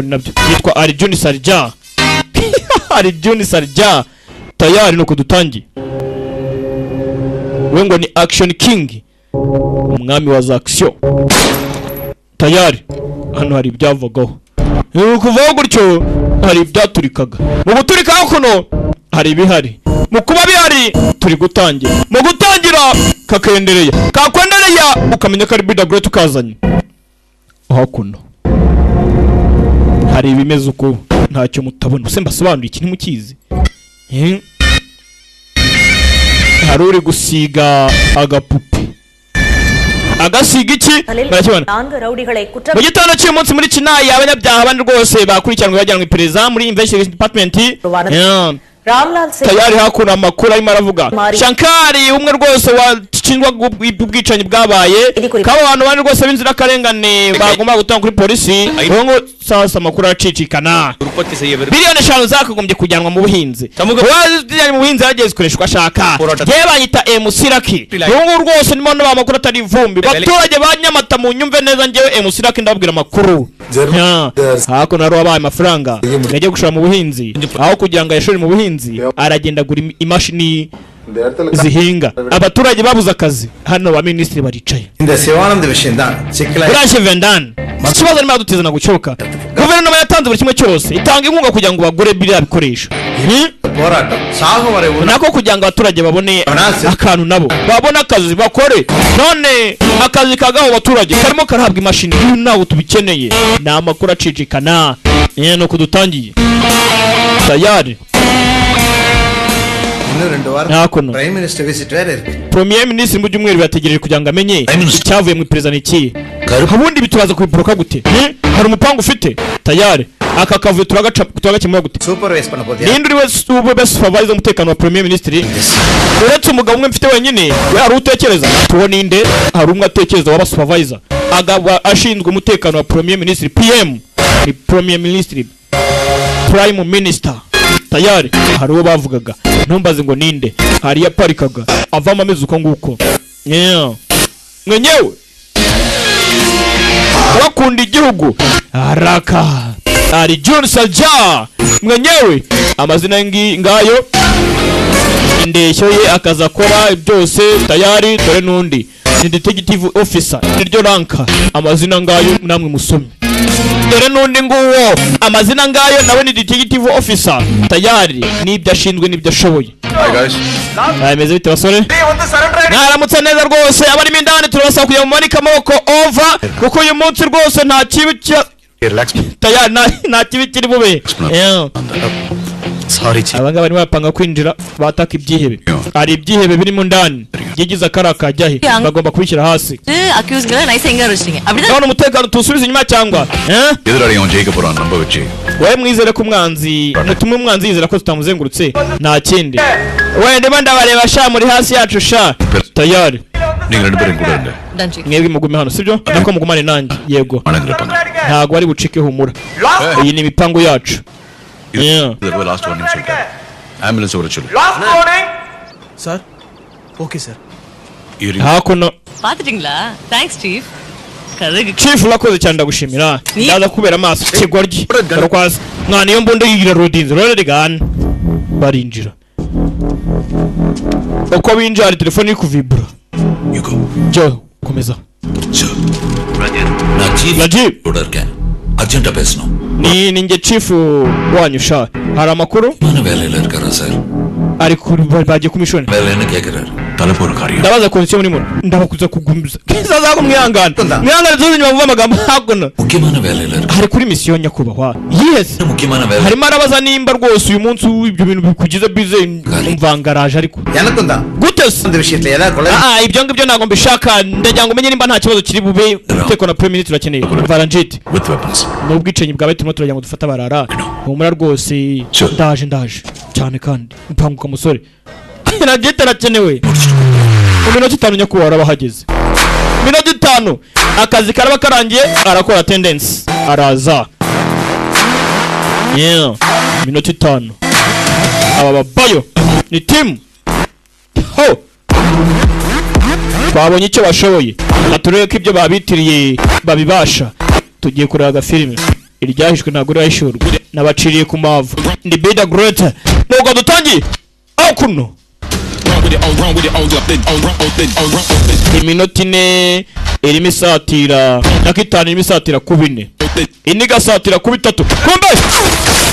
ariko ni nabyo yitwa Arjun Sarja. Arjun Sarja tayari no kudutangiye. We ngo ni Action King, umwami wa za action. Tayari hano hari ibyavagaho, kuvaho gutyo hari ibyaturikaga. Mu guturika kuno hari ibihari, mu kuba bihari turi gutangira. Mu gutangira kakwendereye ukamenya ko ari Bida Great ukazanye hakuno. Hari ibimeze uko ntacyo mutabona, se mbasobanura iki ntimukizi. Hari uri gusiga agapupe, agasiga iki barakibona. Mu gitondo cy'umunsi muri Kinayi abanyabyaha bandi rwose bakurikiranwe bajyanwe iperereza muri Investigation Department. Tayari hakuna amakuru arimo aravuga Shankari umwe rwose washinjwa ubwicanyi bwabaye, kabo abantu bandi rwose b'inzira karengane bagomba gutanga kuri polisi. Ngo sasa amakuru acicikana, biliyoni 5 zakagombye kujyanwa mu buhinzi. Wazijyanye mu buhinzi yageze zikoreshwa ashaka je banyita MC Lucky. Ngo rwose nimo no amakuru atari ivumbi. Baturage banyamata mu nyumve neza ngewe MC Lucky ndabwira amakuru. Hako naro abaye amafaranga yagiye gushora mu buhinzi, aho kugira ngo yashore mu buhinzi aragenda gura imashini zihinga. Abaturage babuze akazi, hano ba ministri baricaye. Branche Vendan ikibazo ni maduteza na gucoka. Guverinoma yatanze buri kimwe cyose, itanga inkunga kugira ngo bagure biriya bikoresho. Nako kugira ngo abaturage babone akantu nabo babona akazi bakore. None akazi kagaho abaturage karimo karahabwa imashini nawe tubikeneye. Na amakuru acicikana no kudutangiye. Tayari nakono Prime Minister visit Premier Minister mu byumweru bategereje kugira ngo amenye icyavuye mu president iki. Habundi bitubaza kubiporoka gute? Hari umupango ufite? Tayari aka kavuye turagakemura gute? Nindi uri best supervisor umutekano wa Premier Minister. Uretse umugabo umwe mfite wenyine, we ari utekereza tubone inde, hari umwe atekereza wa supervisor agaba ashinzwe umutekano wa Premier Minister. PM ni Premier Minister, Prime Minister. Tayari hari uwo bavugaga ntumbaze ngo ninde, hari yaparikaga avama ameze uko nguko. Mwenyewe wakunda igihugu araka Arjun Sarja mwenyewe amazina ngayo indeshyo ye akazakora byose. Tayari dore nundi ni detective officer niryo ranka, amazina ngayo namwe musome. Dore nundi nguwo amazina ngayo nawe ni detective officer. Tayari nibyo ashinzwe nibyo ashoboye. Hi guys. Meze bite basore? Naramutse neza rwose abarimo indani turabasaba kuya mu manika amaboko over kuko uyu munsi rwose nta kibi cya Tayari nta kibi kiri bube. Sorry chief. Abanga bari bapanga kwinjira bataka ibyihebe. Ari ibyihebe biri mu ndani. Yigiza karaka jyahe bagomba kubishyira hasi. Accused ಗಳ ನೈಸ್ ಹೆಂಗ ಅರುಸ್ತಿಂಗೆ none umutekano tusubize inyuma cyangwa ಎದುರಾಳಿ ಅವನು ಜೈಗಪುರ ನಂಬರ್ ವಚ್ಚಿ we mwizere ko umwanzi mutumwe umwanzi yizera ko tutamuzengurutse nta kindi we ndimo ndabareba sha muri hasi yacu sha. Tayari ನೀವು ಎರಡು ಬೇರೆ ಕೂಡ ಇರಲಿ mwebwe mugume hano sibyo nako mugumane nanjye yego ntago ari bucike humura iyi ni imipango yacu. Last warning sir ambulance ಅವರ ಚಲೋ last warning sir okay sir hakuno ಪಾತಿಟಿಂಗ್ಲಾ thanks chief chief urakoze cyane ndagushimira ndaza kubera amaso kigoryi barokwaza mwana iyo mbondo yigira rodinze rero rigana barinjira uko binjira ari telefone iri kuvibura yuko jo komeza Najib order urgent pesno ni ninge chief wanyu sha hari amakuru mana velele irkara sir ari kuri baje kumishone velene kekera telefone kariyo ndabaza konsiyo muri muno ndabakuza kugumbiza kizaza ko mwihangana tuzinyuma vuba amagambo hakuno mukimana velele hari kuri mission nyakubahwa yes mukimana velele harimo arabaza nimba rwose uyu munsi ibyo bintu bikugize bize umvangaraje ariko yanakunda gute ಒಂದು ವಿಷಯಕ್ಕೆ ಎಲ್ಲ ಕೊಳೆ ibyo ngibyo ntago mbishaka ndagira ngo umenye nimba nta kibazo kiri bube uteko na premier ministre turakeneye Varanjit with weapons n'ubwicanyi bwawe turimo turagira ngo dufata barara humura rwose ndaje cyane kandi mpanguka musore na gete rakenewe minota 5 nyakuba arabahageze minota 5 akazi karaba karangiye arakora attendance araza minota 5 aba babayo ni team ho twabonye icyo bashoboye batureke ko ibyo babitiriye babibasha tugiye kureba filime iryahishwe ntabwo rirahishurwa n'abaciriye ku mavu ndi bida great nuko dutangiye aho kuno iminota ine irimo isatira na kitanu irimo isatira ku bine ine igasatira ku bitatu kumbe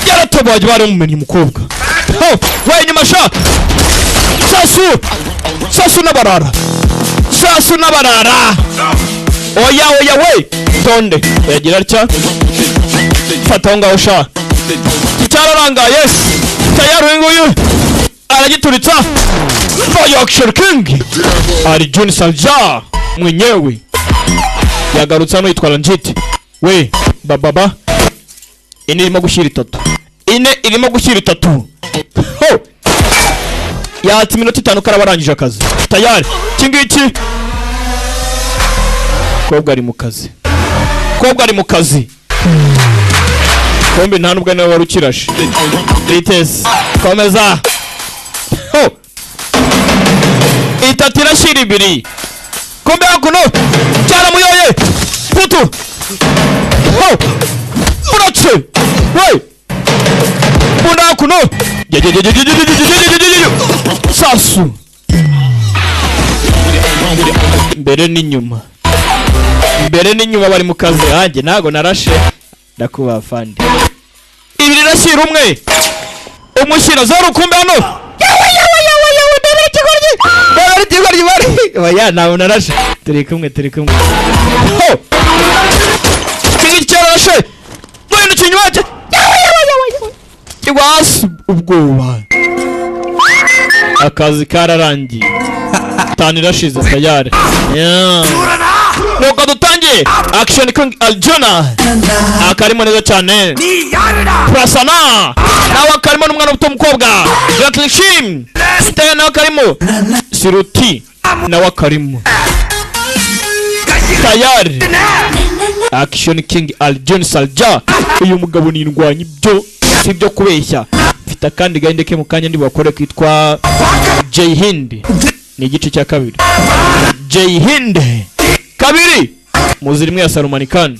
yaratabaye baramumenye umukobwa wayi nyuma sha sasu n'abarara oya we tonde yagira atya fata ngaho sha cyararangaye tayari nguyu aragituritsa Fire Action King Arjun Salja mwenyewe yagarutse hano yitwara njiti we baba ine irimo gushyira itatu ho yati minota 5 karabarangije akazi tayari kingiki kobwa ari mu kazi kombe nta nubwo nawe warukirashe Rites komeza ho itatira shiri biri kombe hakuno cyara muyoye putu ho uratse we muna hakuno sasu mbere n'inyuma bari mu kazi hanjye ntago narashe ndakuba fandi ibiri rashira umwe umushyira zero kumbe hano oya nawe narashe turi kumwe ho kingi cyarashe mwene kinywaje iwasi ubwoba akazi kararangiye tanirashize tayari nuko dutangiye Action King Aljuna akarimo neza cyane Prasana nawe akarimo n'umwana muto mukobwa Gatlishim Stella nawe akarimo Siruti nawe akarimo tayari Action King Aljuna Salja uyu mugabo ni indwanyi byo si byo kubeshya mfite akandi gahinde ke mu kanya ndi bakore kwitwa Jay Hind ni igice cya kabiri Jay Hind kabiri muziri mwe ya Salman Khan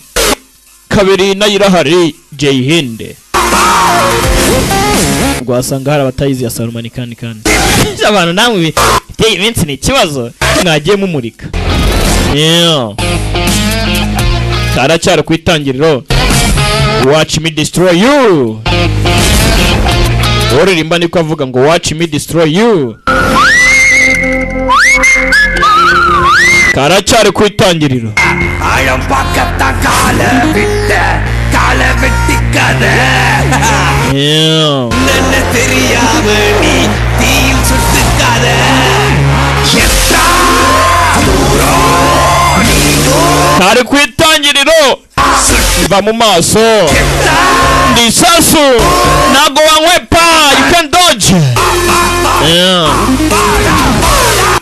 kabiri nayirahari Jay Hind rwasanga hari abatayizi ya Salman Khan abantu namwe biteye iminsi ni ikibazo mwagiye mumurika karacyari ku itangiriro Watch me destroy you uririmba niko avuga ngo watch me destroy you karacyari ku itangiriro ஆழம் பக்கத்தான் கால வெட்டிக்காத என்ன தெரியாம நீ தீயில் சுட்டுக்காத kari ku itangiriro va mu maso ndi sasu nago wankwepa you can dodge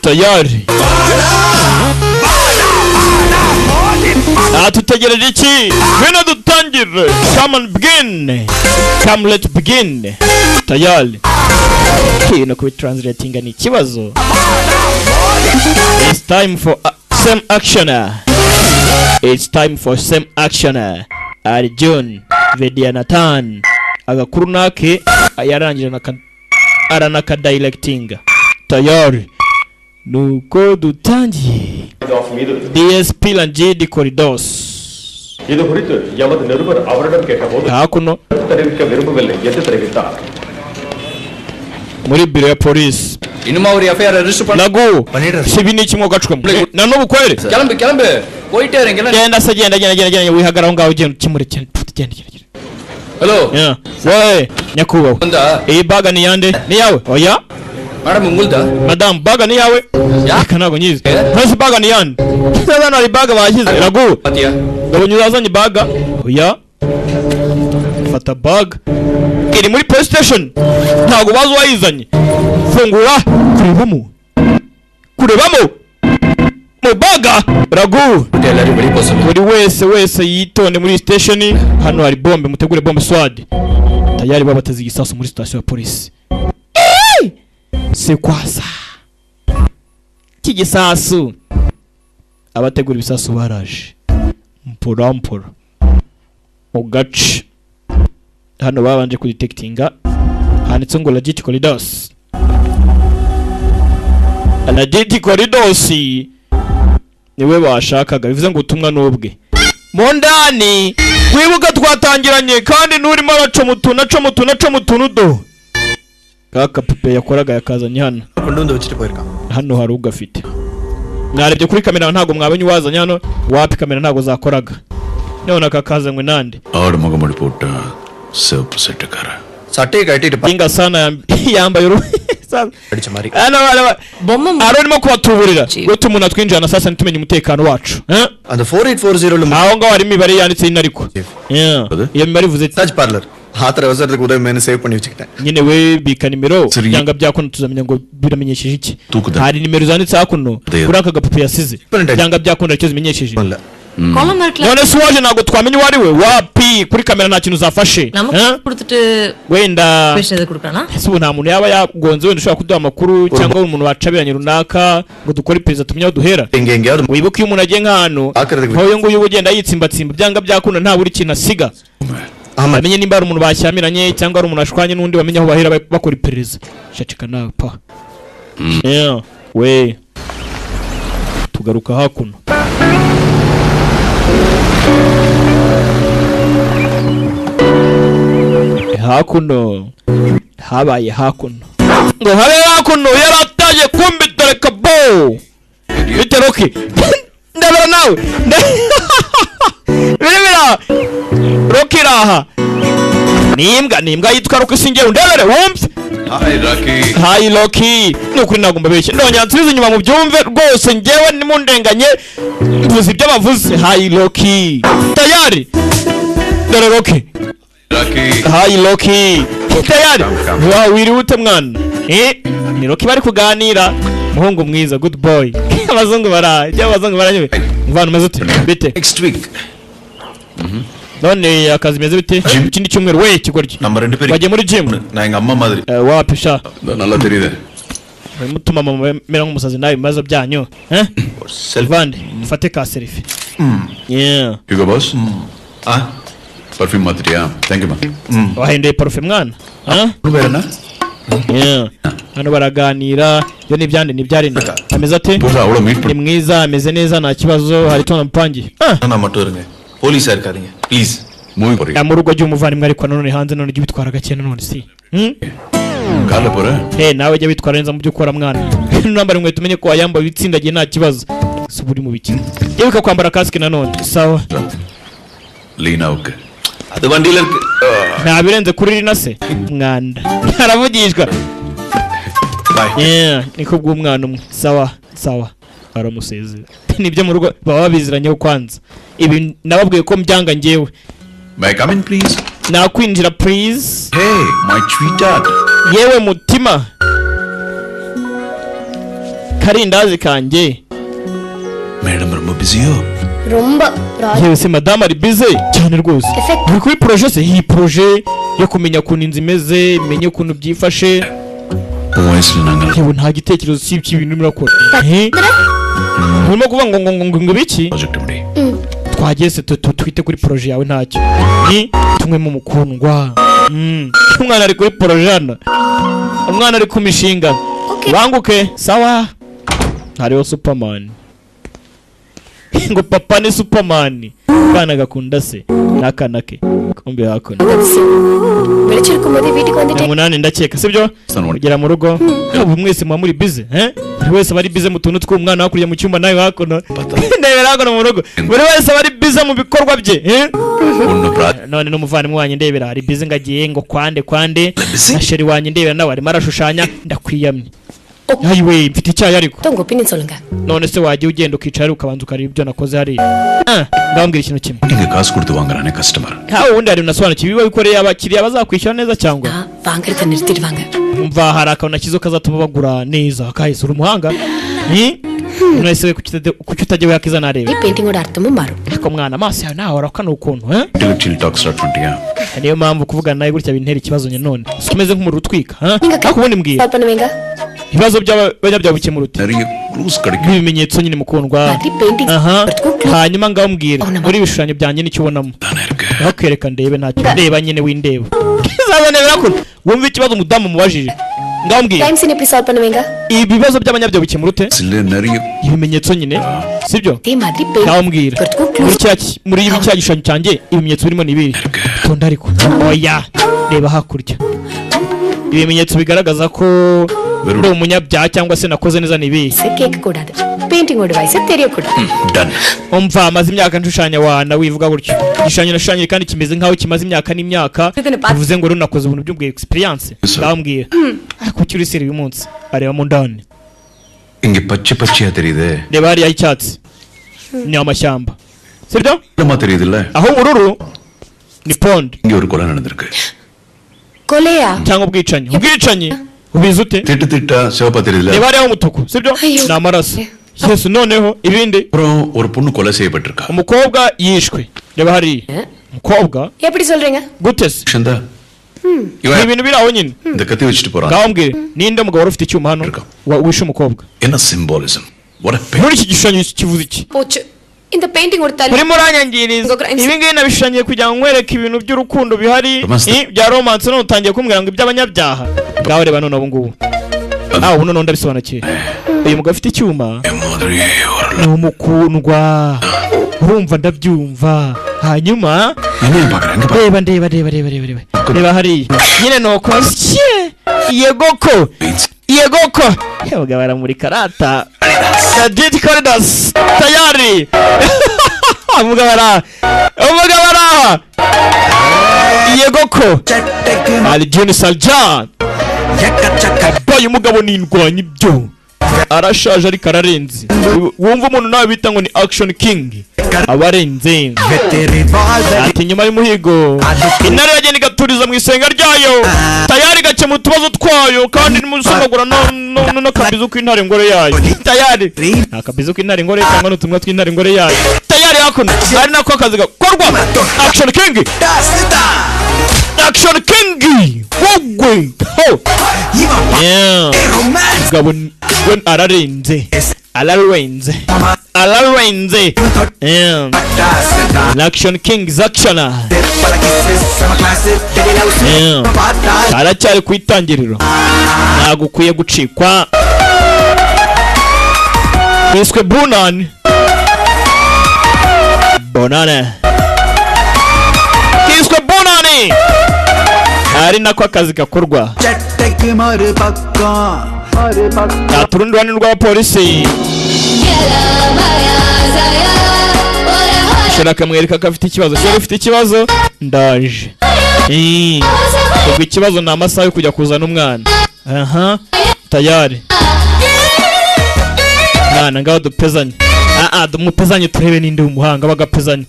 tayari tutegereje iki bino dutangire come let's begin tayari kino ku translating ni kibazo it's time for same action Arjun Vedyanathan agakuru nake yarangije aranaka directing tayari nuko dutangiye DSP Lanjidi Corridors இது குறித்து எமது நிருபர் அவரிடம் கேட்டபோது hakuno தெரிவிக்க விரும்பவில்லை என்று தெரிவித்தார் muri biro ya police இன்னுமா ஒரு எஃப்ஐஆர் ரெஜிஸ்டர் பண்ண nago sibini kimwe gacukam nano bukwere கிளம்பு போயிட்டே இருங்க genda wihagara ngaho genda hello we nyakubaho iyi baga ni yande ni yawe oya madam ngulda madam baga ni yawe kanago nyize ntose baga ni yande sasa nari baga bashyize nago patiya gabonyuzazanye baga oya fata bag iri muri police station ntago bazo wayizanye fungura kurebamo mu baga ragu telari bari possible buri wese yitonde muri station hano hari bombe mutegure bombe swad tayari babateze igisasu muri station ya police c'est quoi ça kigisasu abategura ibisasu baraje mpora mu gace hano babanje kudetectinga handitse ngo legit corridors. Legit corridors niwe bashakaga, bivuze ngo ubutumwa n'ubwe mu ndani. Wibuka twatangiranye kandi nurimo araco mutuntu do kaka Pepe yakoraga yakazanye hano. Hano hari ugafite, mwarebye kuri kamera ntago mwabonye wazanye hano, wapi kamera ntago zakoraga, none akakazanywe nande और मगम report save processed कर सटे गटी inga sana yambaye hano Bomba arimo kubatuburira gute umuntu atwinjana sasa nitumenye umutekano wacu and the 4840 aho ngaho hari imibare yanditse ino ariko iyo mibare ivuze touch parlor हाथ रवसर तक उधर मैंने सेव पनी उचिकता nyine we bika nimero cyangwa byakono tuzamenya ngo biramenyesheje iki. Hari nimero zanditse hakuno kuri aka gapupe yasize cyangwa byakunda cyo zimenyesheje. column mark none se waje nago twamenye wari we wapi kuri kamera nta kintu zafashe கொடுத்துட்டு wenda fashion கொடுக்கறானா ese ubu nta muntu yaba yagonze wenda ushaka kuduha amakuru cyangwa umuntu wacabiranye runaka ngo dukore pereza tumenya duhera. Wibuka iyo umuntu agiye nk'ahantu nkoyo ngo uyu ugenda yitsimbatsimba byanga byakunda nta buri kintu asiga. Amenye nimba ari umuntu bashyamiranye cyangwa ari umuntu ashwanye n'undi bamenye aho bahera bakora ipereza. Shacika nawe pa we tugaruka hakuno. Hakuno habaye hakuno ngo habe hakuno yarataye kumbitereka bo biteroki ndabara nawe biribira rokiraha nimbwa yitwa Roki singewe ndabere wumve. Hi Roki nukuri nagomba beshye ndongera nsubiza inyuma mu byumve rwose ngewe nimundenganye mvuze ibyo bavuze. Hi Roki tayari dore Roki Hi Roki tayari wiriwute mwana ni Roki bari kuganira muhungu mwiza good boy abazungu baranywe mvana umeze ute bite next week none akazi meze bite ikindi cyumweru we kigoryi bagiye muri gym na inga amma madri wapi sha nalla teride mutuma mama mera nk'umusazi nawe ibibazo byanyu Selvande mfate ka selfie yeah you go boss perfume madri thank you man wahindeye parufe mwana uberana hano baraganira yo nibyari ameze ate ni mwiza ameze neza nta kibazo hari tona mpangi na motornge police ar karinge please movie kori mu rugo ry'umuvandimwe ariko none hanze none jye bitwara gake none si kale pore nawe jye bitwara neza mu byo ukora mwana nambara nkwe tumenye ko wayamba bitsindagiye nta kibazo suburi mu biki yebuka kwambara kasike nanone sawa lina okay adu bandiler nta birenze kuri rina se mwanda aravugishwa niko bw'umwana umwe sawa aramusezera nibyo mu rugo baba babiziranyeho kwanza ibi nababwiye ko mbyanga ngewe. May I come in please? Nakwinjira please. Hey my sweetheart. Yewe mutima karindazi kanjye. Madam ரொம்ப busy-yo? Romba. Yewe se madam ari busy cyane rwose. Uri kuri projet se iyi projet yo kumenya ukuntu inzu imeze, menye ukuntu byifashe. Yewe nta gitekerezo cy'ibiki ibintu murakora. Urimo kuvuga ngo biki? Twageze twite kuri projet yawe ntacyo. Ni tumwe mu mukundwa. Umwana ari kuri projet hano. Umwana ari ku mishinga. Banguke sawa. Hariho Superman. Ngo papa ni Superman. Kana gakunda se nakana ke. Kombe hakona. Merekere ko muri video kwandite. Umunani ndakeka sibyo? Kugera mu rugo. Ubu mwese mwa muri busy, Buri wese bari busy mu tuntu tw'umwana wakuriye mu cyumba nawe hakono. Ndebera hakono mu rugo. Buri wese bari busy mu bikorwa bye, None n'umuvandimwe wanjye ndebera ari busy ngagiye ngo kwande. Na sheri wanjye ndebera nawe ari marashushanya ndakwiyamye. Ayiwe mfite icyayi ariko. Tongo pininsolenga. None se wagiye ugenda ukicara ukabanza ukareba ibyo nakoze hari. Ndambwira ikintu kimwe. Ninge kazi kurutu wangana customer. Ubundi ari unasobanukiwe biba bikoreye abakiriya bazakwishyura neza cyangwa? Vanga kanirtiri vanga. Umva hari akabona kizo kazatuma bagura neza akahise umuhanga. Unese kuki utajye yakiza narebe. Painting oda artamo maro. Ko mwana amaso yawe nawe urakana ukuntu, Chill talk start 20 Niyo mpamvu kuvugana nawe gutya bintera ikibazo nye none. Ukomeze nk'umuru utwika, Akubundi mbwira. Salpana venga. ibibazo by'abanyabyaha bikemura ute நிறைய க்ளூஸ் கிடைக்கும் ibimenyetso nyine mukundwa மாதிரி painting aha hanyuma ngaho mbwira muri ibishushanyo byanjye nicyo ubonamo தானே இருக்கு ntakwereka ndebe ntacyo ndeba nyine windeba kizazanebera ko wumva ikibazo umudamu mubajije ngaho mbwira time சீன் எப்படி solve பண்ணுவீங்க ibibazo by'abanyabyaha bikemura ute சில நிறைய ibimenyetso nyine sibyo அதே மாதிரி paint ngaho mbwira muri ibi cya gishushanyo cyanjye ibimenyetso birimo ni ibi tonda ariko oya reba hakurya ibimenyetso bigaragaza ko uri umunyabyaha cyangwa se nakoze neza ni ibi கேட்க கூடாது பெயிண்டிங்கோட வயசு தெரியக்கூடாது ton umva amaze imyaka nshushanya wana wivuga gutyo igishushanyo nashushanyije kandi kimeze nkaho kimaze imyaka n'imyaka bivuze ngo runakoze ubuntu by'ubwo experience ndambwira ariko cyuri seri uyu munsi areba mu ndani இங்க பச்சை பச்சையா தெரியுதே reba hariya icyatsi ni amashyamba sibyo என்னமா தெரியுதுல்ல aho ubururu ni pond இங்க ஒரு கொலை நடந்திருக்கு கொலையா cyangwa ubwicanyi ubizi ute திட்டு திட்டா சிவப்பா தெரியுதுல்ல reba hariya umutuku sibyo Ayo. ni amaraso yesu noneho ibindi அப்புறம் ஒரு பொண்ணு கொலை செய்யப்பட்டிருக்கா umukobwa yishwe reba hariya umukobwa எப்படி சொல்றீங்க gute se சந்தா ni இவன் ibintu biri aho nyine இந்த கத்தி வச்சுட்டு போறான் ngaho mbwira ninde mugabo wari ufite icyuma hano wishe umukobwa என்ன symbolism what a pain muri iki gishushanyo kivuze iki போச்சு இந்த பெயிண்டிங் ஒரு தள்ளி urimo uranyangiriza ibi ngibi nabishushanyije kugira ngo nkwereke ibintu by'urukundo bihari bya romance none utangiye kumbwira ngo iby'abanyabyaha ngaho reba none ubu ngubu ubu none ndabisobanukiwe uyu mugabo afite icyuma மாதிரி ஒரு ni umukundwa urumva ndabyumva hanyuma என்ன பாக்குறாங்க reba reba hariya nyine nuko yegoko mugabo aramurika rata Jadid Corridors tayari mugabo araha yegoko ali Juni Saljan abaye umugabo n'indwanyi byo arashaje ariko ararenze wumva umuntu nawe bita ngo ni action king abarenze ati nyuma y'umuhigo intare yagenda igaturiza mu isenga ryayo tayari gakemura utubazo twayo kandi nimusongagura n'akabizo k'intare ngore yayo tayari akabizo k'intare ngore cyangwa n'utumwa tw'intare ngore yayo tayari hakuno ari nako akazi gakorwa action king wogwe ho gabo when ararenze action king zakshana aracyari ku itangiriro ntabwo ukwiye gucikwa yiswe bonane yiswe bonane ari nako akazi gakorwa turundi ruhande rw'abapolisi shaka kamwereka ko afite ikibazo ufite ikibazo ndaje ubwo ikibazo ni amasaha yo kujya kuzana umwana tayari mwana ngaho dupezanye dumupezanye turebe ninde w'umuhanga bagapezanye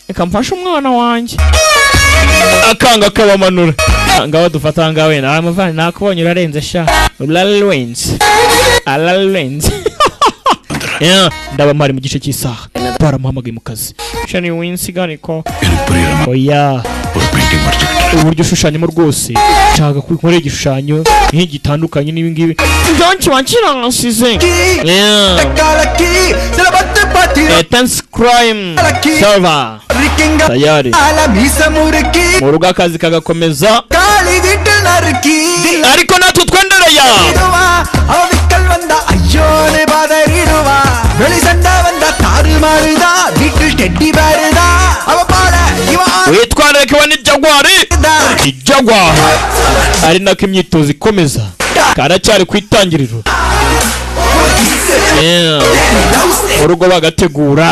reka mfashe umwana wanjye akanga akabamanura ngaho dufata ngaho wenda amavani nakubonye urarenze sha ararenze ndaba mpari mu gice cy'isaha baramuhamagaye mu kazi shani winsiganiko oya uburyo ushushanyamo rwose nshaka kubikorera igishushanyo gitandukanye n'ibi ngibi byonki wakiransize tense crime server tayari mu rugo akazi kagakomeza ariko natwe twendereye witwararikewa n'ijagwari ari nako imyitozo ikomeza karacyari ku itangiriro mu rugo bagategura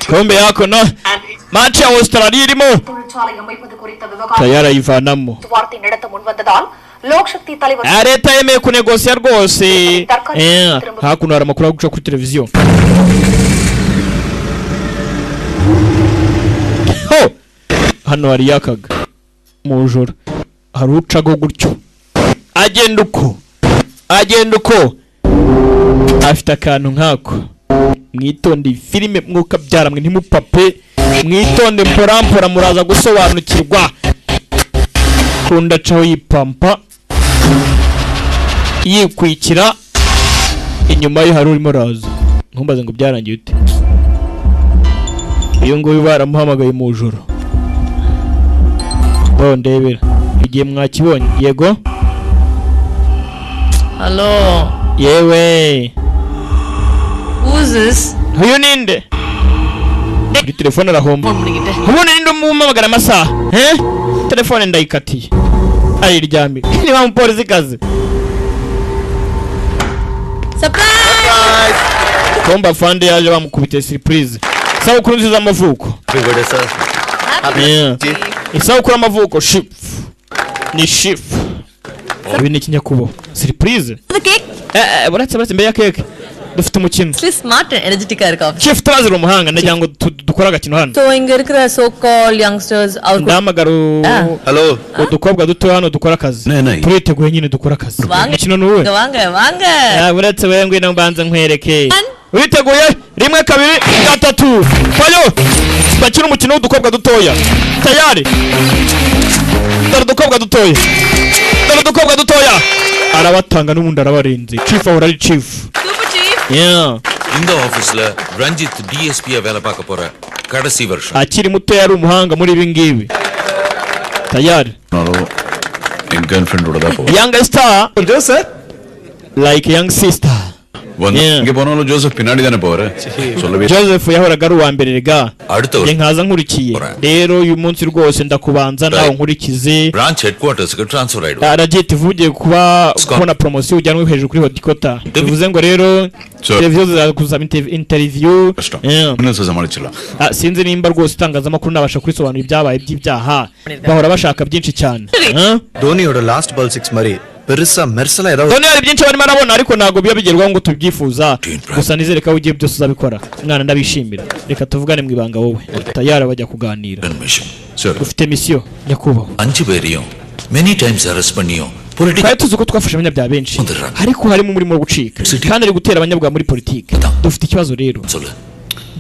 kombe yako no match ya Australia irimo tayari ayivanamo leta yemeye kunegosiya rwose hakuno hari amakuru yo guca kuri televiziyo ho hano hari yakaga mu joro hari ucago gutyo agenda uko afite akantu nkako mwitonde filime mwuka byaramwe ntimupape mwitonde mporampora muraza gusobanukirwa kunda caho yipampa yikwikira inyuma ye hari urimo raza nkumbaze ngo byarangiye ute iyo ngo baramuhamagaye mu joro ndebera igihe mwakibonye yego Hello. yewe Who's this? uyu ninde kuri telefone arahomba Phone பண்ணிக்கிட்டு. ubundi ninde umumamagara amasaha telefone ndayikatiye ayiryamye niba umupolisi kazi Surprise! komba fande yaje bamukubite surprise isabukuru nziza y'amavuko isabukuru y'amavuko shifu ni shifu ibi ni ikinyakubo surprise The cake. buretse mbere ya keke dufite umukino Actually smart and energetic இருக்க shifu turazira umuhanga ndagira ngo dukore agakino hano So இங்க இருக்கிற so called youngsters ndahamagara Hello. udukobwa duto hano dukora akazi turiteguye nyine dukora akazi umukino ni uwe வாங்க buretse we ngwino mbanze nkwereke uriteguye 1 2 3 fayo bakina umukino w'udukobwa dutoya tayari dore udukobwa dutoya arabatanga n'ubundi arabarenze chief ahora ari chief Super chief. yeah இந்த ஆபீஸ்ல ரஞ்சித் டிஎஸ்பி வேலை பார்க்க போற கடைசி வருஷம் akiri muto yari umuhanga muri ibi ngibi tayari என் girlfriend ஓட தான் போறேன் young star Joseph. like young sister இங்க போனாலும் ஜோசப் பின்னாடி தானே போற சொல்லவே Joseph yahoraga ari uwa mbere rega அடுத்த ye nkaza nkurikiye rero uyu munsi rwose ndakubanza nawe nkurikize branch ஹெட்குவார்ட்டர்ஸ்க்கு ட்ரான்ஸ்ஃபர் ஆயிடும் Rajit vugiye kubona promotion ujyanwe hejuru kuri Hodikota bivuze ngo rero televiziyo zizakuzaba interview இன்னும் சமாளிச்சிடலாம் sinzi nimba rwose itangazamakuru nabasha kurisobanura ibyabaye by'ibyaha bahora bashaka byinshi cyane ధోనిயோட last ball 6 மாதிரி பெருசா மெர்சலா ஏதாவது Doni hari byinshi barimo arabona ariko ntago biba bigerwaho ngo tubyifuza gusa nizere ko ugiye byose uzabikora mwana ndabishimira reka tuvugane mu ibanga wowe tayari bajya kuganira ufite mission nyakubaho 5 பேரையும் many times arrest பண்ணியும் twari tuzi ko twafashe abanyabyaha benshi ariko harimo umurimo wo gucika kandi ari gutera abanyabyaha muri politiki dufite ikibazo rero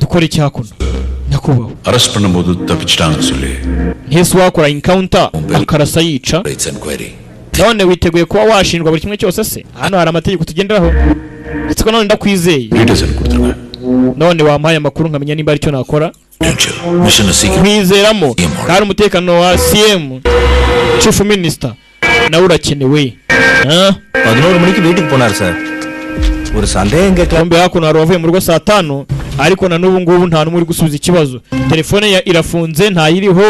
dukora iki hakuno nyakubaho arrest பண்ணும்போது தப்பிச்சிட்டாங்க சொல்லி ntese wakora encounter akarasa yica none witeguye kuba washinjwa buri kimwe cyose se hano hari amategeko tugenderaho ndetse ko none ndakwizeye none wampaye amakuru nkamenya nimba aricyo nakora kwizeramo kandi umutekano wa CM Chief Minister nawe urakenewe 11 மணிக்கு வீட்டுக்கு போனார் சார் ஒரு சந்தேகம் kombe hakuno hari wavuye mu rugo saa 5 ariko na n'ubu ngubu nta numwe uri gusubiza ikibazo telefone irafunze ntayiriho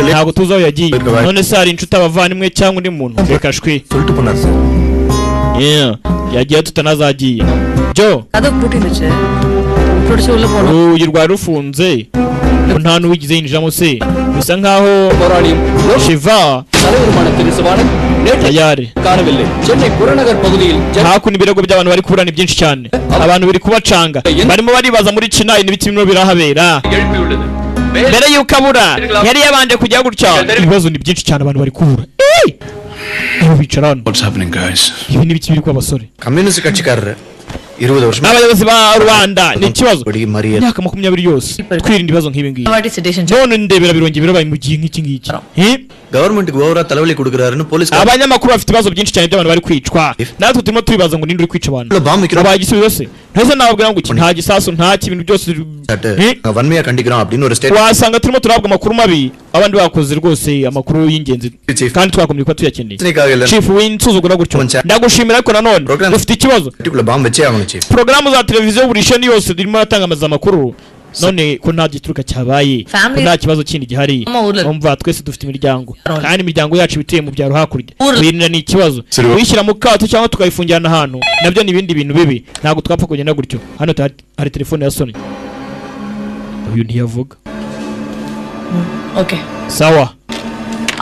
ntabwo tuzi aho yagiye none se hari inshuti abavandimwe cyangwa undi muntu reka shwi சொல்லிட்டு போனார் sir yagiye tutanazagiye jo அது பூட்டிடுச்சு புடிச்சு உள்ள போணும் uyu rwari rufunze ko nta n'uwigize yinjiramo se bisa nkaho Shiva தலைவருமான திரு சிவானந்த் நேற்று tayari காணவில்லை சென்னை புறநகர் பகுதியில் hakuno ibirego by'abantu bari kuburana byinshi cyane abantu biri kubacanga barimo baribaza muri China ibiti bimwe birahabera எழுப்பியுள்ளது mbere yuko abura yari yabanje kujya gutya ibibazo ni byinshi cyane abantu bari kubura bicara hano what's happening guys ibi ni biki biri kwa basore communist கட்சிக்காரர் 20 வருஷமா abayobozi ba Rwanda ni ikibazo buri mariya imyaka 20 yose twirinda ibibazo nk'ibi ngibi வாட்டி sedation none ndebera birongeye birabaye mu gihe nk'iki ngiki கவர்மெண்ட்டுக்கு ஓவரா தலைவலி கொடுக்கறாருன்னு police abanyamakuru bafite ibibazo byinshi cyane by'abantu bari kwicwa natwe turimo tubibaza ngo ninde uri kwica abantu abaye igisubizo se ntese nababwira ngo iki nta gisasu nta ibintu byose வன்மையா கண்டிக்கிறோம் அப்படின்னு ஒரு state wasanga turimo turahabwa amakuru mabi abandi bakoze rwose amakuru y'ingenzi kandi twakomye kuba tuyakeneye chief w'insuzugura gutyo ndagushimira ariko nanone ufite ikibazo பாம்பு வச்சே ஆகணும் chief porogaramu za televiziyo buri sheni yose zirimo aratangamaza amakuru none ko nta gituruka cyabaye ko nta kibazo kindi gihari umva twese dufite imiryango kandi imiryango yacu bituye mu byaro hakurya birinda ni ikibazo wishyira mu kato cyangwa tukayifungirana ahantu nabyo ni ibindi bintu bibi ntabwo twapfa kugenda gutyo hano hari telefone ya Sony uyu ntiyavuga okay sawa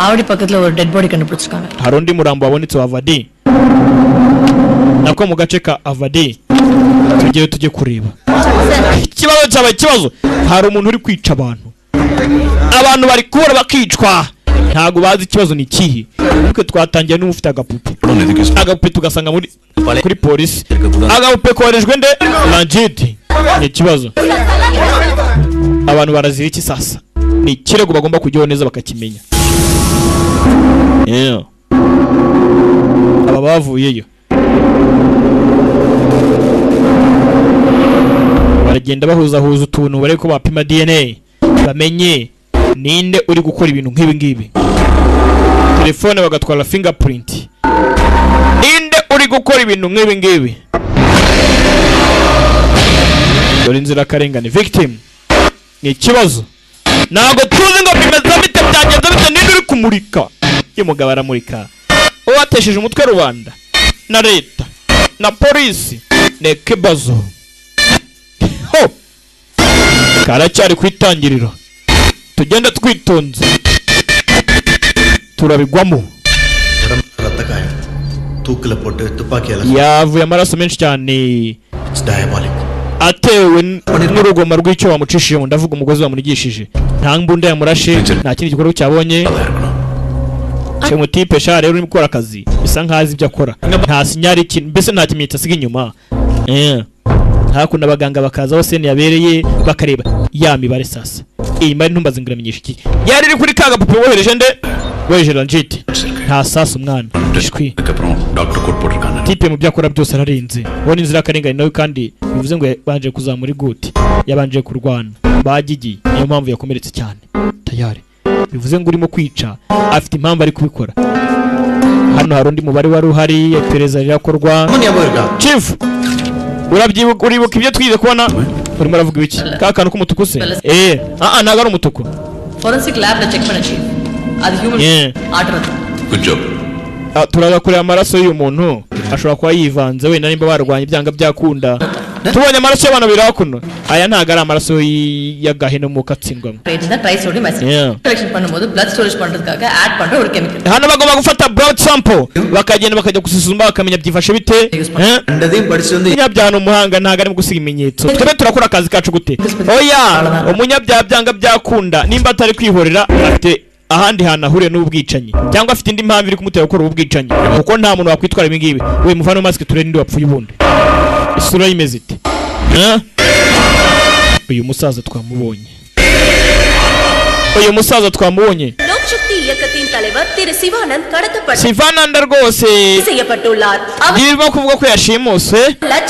Avadi பக்கத்துல ஒரு dead body கண்டுபிடிச்சிருக்காங்க hari undi murambo wabonetse wa Avadi nako mu gace ka Avadi tujye kureba ikibazo cyabaye ikibazo. Hari umuntu uri kwica abantu bari kubura bakicwa, ntago bazi ikibazo ni ikihe. Twe twatangiye n'ufite agapupe tugasanga kuri polisi. Agapupe koherejwe nde Ranjit. Ni ikibazo, abantu barazira iki sasa? Ni ikirego bagomba kujyaho neza bakakimenya. Aba bavuyeyo baragenda bahuzahuza utuntu bare ko bapima DNA bamenye ninde uri gukora ibintu nk'ibi ngibi. Telefone bagatwara fingerprint, ninde uri gukora ibintu nk'ibi ngibi. Dore inzira karengane victim. Ni ikibazo, ntago tuzi ngo bimeze bite byagenze bite, ninde uri kumurika. Iyo mugabo aramurika uwatesheje umutwe rubanda na leta na polisi ne kibazo. Karacyari kwitangiriro, tugenda twitonze turabigwamo. Yavuye amaraso menshi cyane atewe n'urugoma rw'icyo bamucishije mu ndavuga umugozi bamunigishije. Nta mbunda yamurashe, nta kindi gikorwa cyabonye. Cyo mutipe sha rero uri gukora akazi bisa nkazi ibyo akora, nta sinyari ikintu mbese nta kimenyetso asiga inyuma. Hakuna abaganga bakaza hose yabereye bakareba ya mibare sasa. Iyi mari ntumbaze ngiramenyesha iki yari iri kuri kaga pupe wohereje nde weje Ranjit. Nta sasa umwana ishwi tipe mu byakora byose ararinze. Wone inzira karengane nawe kandi bivuze ngo banje kuzamura igute, yabanje kurwana bagigiye, niyo mpamvu yakomeretse cyane tayari. Bivuze ngo urimo kwica afite impamvu ari kubikora. Hano hari undi mubare wari uhari iperereza rirakorwa. Chief uribuka ibyo twize kubona urimo aravuga ibiki kakantu k'umutuku se? Ntago ari umutuku. Forensic lab na check pana chief. Adi human artery. Good job. Turagakurira amaraso y'uyu muntu ashobora kuba yivanze wenda nimba barwanya ibyanga byakunda. Tubonye amaraso y'abantu birakuno. Aya ntago ari amaraso y'agahene mu katsingwamo. Trisodium acid collection பண்ணும்போது blood storage பண்றதுக்காக add பண்ற ஒரு chemical. Hano bagomba gufata blood sample bakagenda bakajya gusuzuma bakamenya byifashe bite. ndadim படிச்சு வந்து Umunyabyaha umuhanga ntago ari mu gusiga ibimenyetso. Twe turakora akazi kacu gute? Oya, umunyabyaha byanga byakunda nimba atari kwihorera afite ahandi hantu ahure n'ubwicanyi cyangwa afite indi mpamvu iri kumutera gukora ubwicanyi, kuko nta muntu wakwitwara ibi ngibi. We muvano mask turere ndi wapfuye ubundi isura y'imeze ite? Uyu musaza twamubonye, லோக்சக்தி இயக்கத்தின் தலைவர் திரு சிவானந்த் கடத்தப்பட்டு Sivananda rwose செய்யப்பட்டுள்ளார். birimo kuvuga ko yashimuse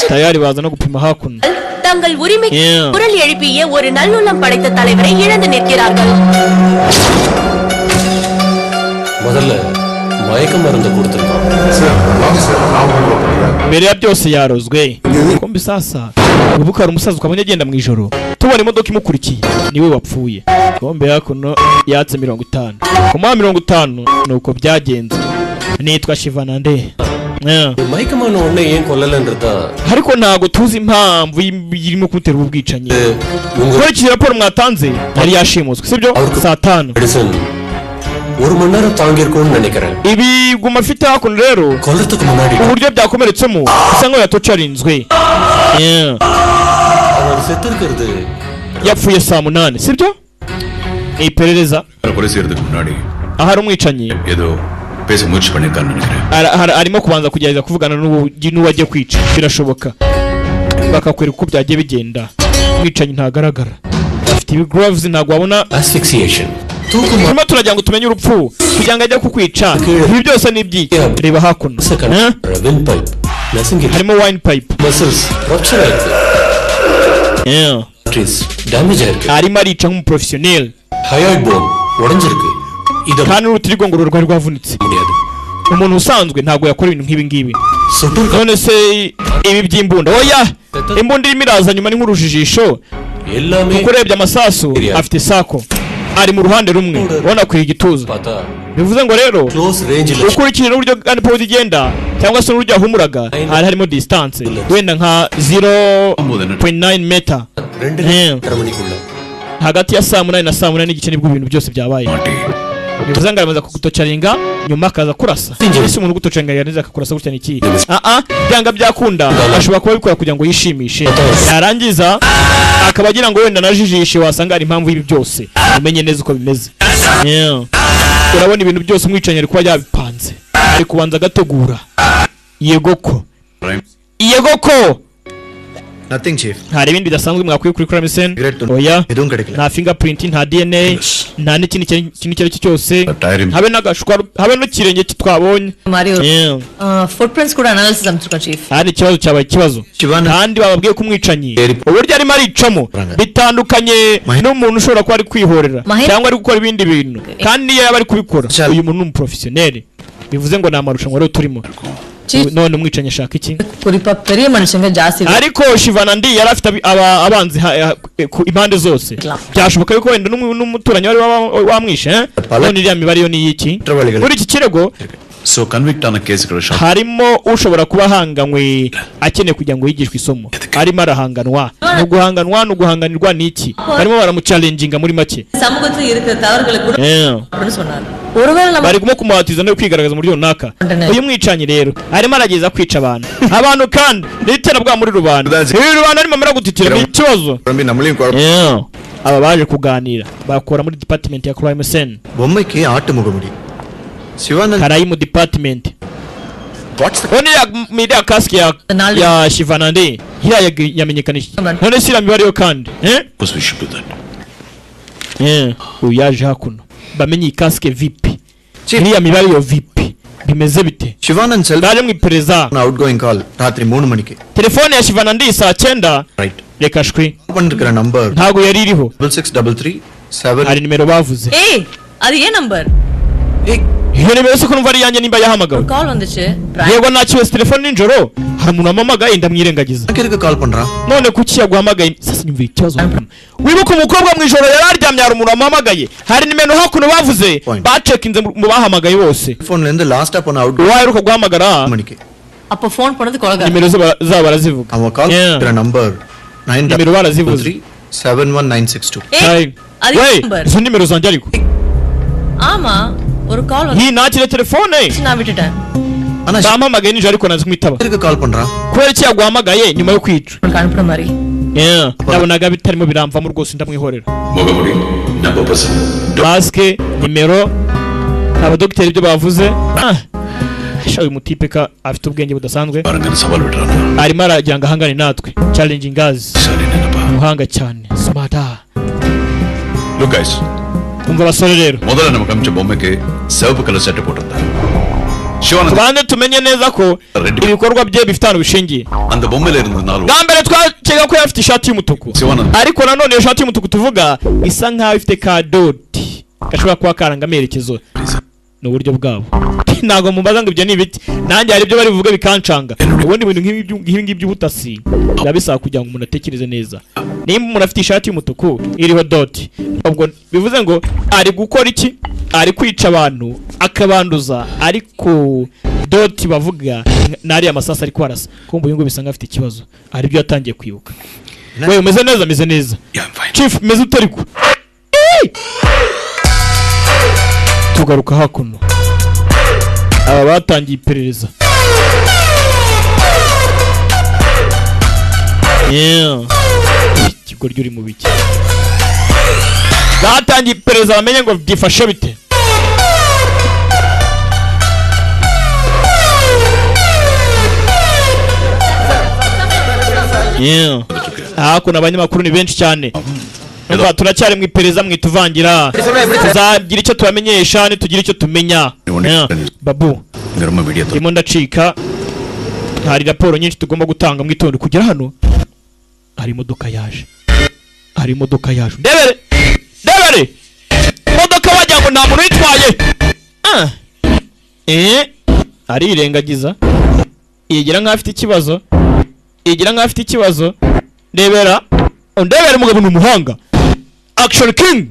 tayari baza no gupima hakuno. தங்கள் உரிமை குரல் எழுப்பிய ஒரு நல்லுள்ளம் படைத்த தலைவரை இழந்து நிற்கிறார்கள். முதல்ல மயக்க மருந்து கொடுத்திருக்கான். Mbere ya byose yarozwe. Kumbi sasa ubukara umusaza ukabonye agenda mu ijoro tubona imodoka imukurikiye niwe wapfuye. Kombe yakuno yatse 50. Kuma 50 nuko byagenze. Nitwa Shivanande. மயக்கமான உன்னை ஏன் கொல்லலன்றதா ariko ntago tuzi impamvu irimo kumutera ubwicanyi. Kuri raporo mwatanze yari yashimuswe sibyo saa 5 ஒரு மணி நேரம் தாங்கி இருக்கும்னு நினைக்கிறேன். Ibi guma afite hakuno rero கொல்லறதுக்கு முன்னாடி uburyo byakomeretsemo bisa ngo yatocarinzwe. அவர் செத்து இருக்கிறது yapfuye saa 8 sibyo? Iperereza கொலை செய்யறதுக்கு முன்னாடி ahari umwicanyi ஏதோ பேச முயற்சி பண்ணிருக்கான்னு நினைக்கிறேன். arimo kubanza kugerageza kuvugana n'uwagiye kwica. Birashoboka bakakwereka uko byagiye bigenda. Umwicanyi ntagaragara afite ibi gloves ntago wabona asphyxiation. turimo turagira ngo tumenye urupfu kugira ngo ajye kukwica. Ibi byose ni ibyiki. Reba hakuno harimo wine pipe arimo arica nk'umuprofessionel kandi n'urutirigongo rwari rwavunitse. Umuntu usanzwe ntabwo yakora ibintu nk'ibi ngibi. None se ibi by'imbunda? Oya, imbunda irimo iraza nyuma ni nk'urujijisho kuko urebye amasasu afite sako ari mu ruhande rumwe ubona kuri igituza. Bivuze ngo rero ukurikije n'uburyo kandi podi igenda cyangwa se n'uburyo ahumuraga hari harimo distance wenda nka 0.9 meter hagati ya saa 8 na saa 8 n'igice nibwo ibintu byose byabaye. bivuze ngo aramaze kugutocaringa nyuma akaza kurasa ese umuntu gutocaringa yaneze akakurasa gutya niki byanga byakunda ashobora kuba bikora kugira ngo yishimishe yarangiza akaba agira ngo wenda najijishe wasanga ari impamvu y'ibi byose umenye neza uko bimeze urabona ibintu byose umwicanye ari kuba yabipanze ari kubanza agategura yego ko Nothing, chief. Hari ibindi bidasanzwe mwakwiye kuri crime scene. Oya. Nta fingerprint, nta DNA, nta n'ikindi kintu cyose. Habe n'agashwa, habe n'ikirenge kitwabonye. Mario. Footprints kuri analysis amtuka chief. Hari ikibazo cyabaye ikibazo. Kandi bababwiye ko umwicanyi. Uburyo arimo aricamo bitandukanye n'umuntu ushobora kuba ari kwihorera cyangwa ari gukora ibindi bintu. Kandi niyo yaba ari kubikora uyu muntu ni umuprofessionnel. Bivuze ngo nta marushanwa rero turimo. None umwicanye ashaka iki kuri paperi manushinga jasi ariko Shivanandi yari afite abanzi impande zose byashoboka yuko wenda n'umuturanyi wari wamwishe none iriya mibare yo ni iki muri iki kirego so convict on a case harimo ushobora kuba hanganywe akeneye kugira ngo yigishwe isomo arimo arahanganwa no guhanganirwa niki barimo baramuchallenginga muri make சமூகத்துல இருக்கிற தவறுகளை கூட சொன்னாங்க bari kumuhatiza no kwigaragaza muri runaka uyu mwicanyi rero arimo arageza kwica abantu kandi litera bwa muri rubanda rubanda arimo amara gutitira ikibazo aba baje kuganira bakora muri department ya crime scene bomeke ஆட்டுமுகமுடி Shivanand Karayi mu department Oni ya media kask ya Shivanandi hira yamenyekanisha none sira mibare yo kandi we should do that uyaje hakuno bamenye kask vipi hira mibare yo vipi bimeze bite Shivanand cell bari mu ipereza outgoing call ratri 3 manike telefone ya Shivanandi saa 9 right reka shwi bandikira number ntago yari iriho 6633 ari nimero bavuze அது ஏ number iyo nimero se ko numva ari yanjye nimba yahamagawe call வந்துச்சு yego nakiwe telefone ninjoro hari umuntu amamagaye ndamwirengagiza akirika call pandra none kuki yaguhamagaye sasa nyumvira ikibazo wibuka umukobwa mu ijoro yararyamye hari umuntu amamagaye hari nimero hakuno bavuze bacekinze mu bahamagaye bose phone lende last up on out waheruka guhamagara manike அப்ப ஃபோன் பண்ணது கொலகார nimero zaba barazivuga our call their number 9 nimero barazivuze 71962 அது number izo nimero zanjye ariko ஆமா ஒரு கால் வந்து nakire telefone நான் விட்டுட்டேன் ana bahamagaye nijoro ariko nazi kumwitaba akirika call pandra kubera iki yaguhamagaye nyuma yo kwica kanupa mari nabonaga bitarimo biramvamo rwose ndamwihorera mugamuri number person maske nimero abadokiteri ibyo bavuze uyu mutipe ka afite ubwenge budasanzwe arimo aragira ngo ahangane natwe challenging us umuhanga cyane smarta look guys umva basore rero ಮೊದಲ ನಮ್ಮ ಕಂಚ ಬೊಮ್ಮೆಗೆ ಸೆವಪು colour set ಪೋಟಂತ Shivananda bande tumenye neza ko ibikorwa bye bifitana ubishingiye அந்த பொம்மையில இருந்த நாலு gambere twakeka ko yafite ishati y'umutuku ariko nanone iyo shati y'umutuku tuvuga isa nkaho ifite ka doti gashobora kuba karanga amerekezo n'uburyo bwabo ntago mumbaza ngo ibyo ni ibiti nanjye hari ibyo bari buvuge bikancanga ubundi bintu nk'ibi ngibi by'ubutasi birabisaba kugira ngo umuntu atekereze neza nimba umuntu afite ishati y'umutuku iriho doti ubwo bivuze ngo ari gukora iki ari kwica abantu akabanduza ariko doti bavuga nari amasasa ari kwarasa kumva uyu ngo bisanga afite ikibazo ari byo yatangiye kwibuka wewe umeze neza chief meze utariko tugaruka hakuno aba batangiye iperereza ikigo ryuri mu biki batangiye iperereza bamenye ngo byifashe bite hakuno abanyamakuru ni benshi cyane numva turacyari mu iperereza mwituvangira tuzagira icyo tubamenyesha nitugira icyo tumenya babu ndimo ndacika hari raporo nyinshi tugomba gutanga mu itondo kugera hano hari imodoka yaje ndebere imodoka wagira ngo nta muntu uyitwaye arirengagiza yigira nk'aho afite ikibazo ndebera umugabo ni umuhanga Action King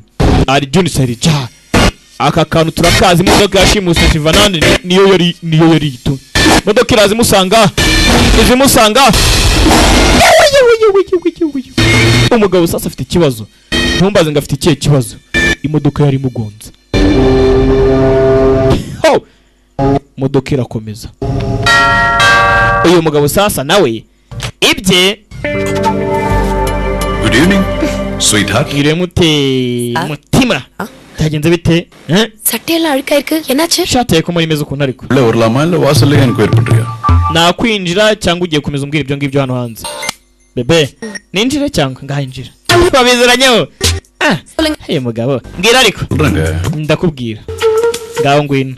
ari John Serija aka kantu turakazi imodoka yashimuse Shivanandi niyo yari ito imodoka irazimusanga umugabo sasa afite ikibazo ntumbaze ngo afite ikihe kibazo imodoka yari mugonze modoka irakomeza. Uyu mugabo sasa nawe ibye. Good evening, sweetheart. Iremute mutima. Tagenze bite? சட்டை எல்லாம் அழுக்கா இருக்கு. என்னாச்சு? Shate ko muri meze ukuntu ariko. உள்ள வரலாமா இல்ல வாசல்ல எனக்கு ஏற்பட்டிருக்கா? Nakwinjira cyangwa ugiye komeza umbwira ibyo ngibyo hano hanze. Bebe, ninjire cyangwa ngahinjira. Babizeranyeho. Hey mugabo, mbwira ariko. Ndakubwira. Ngaho ngwino.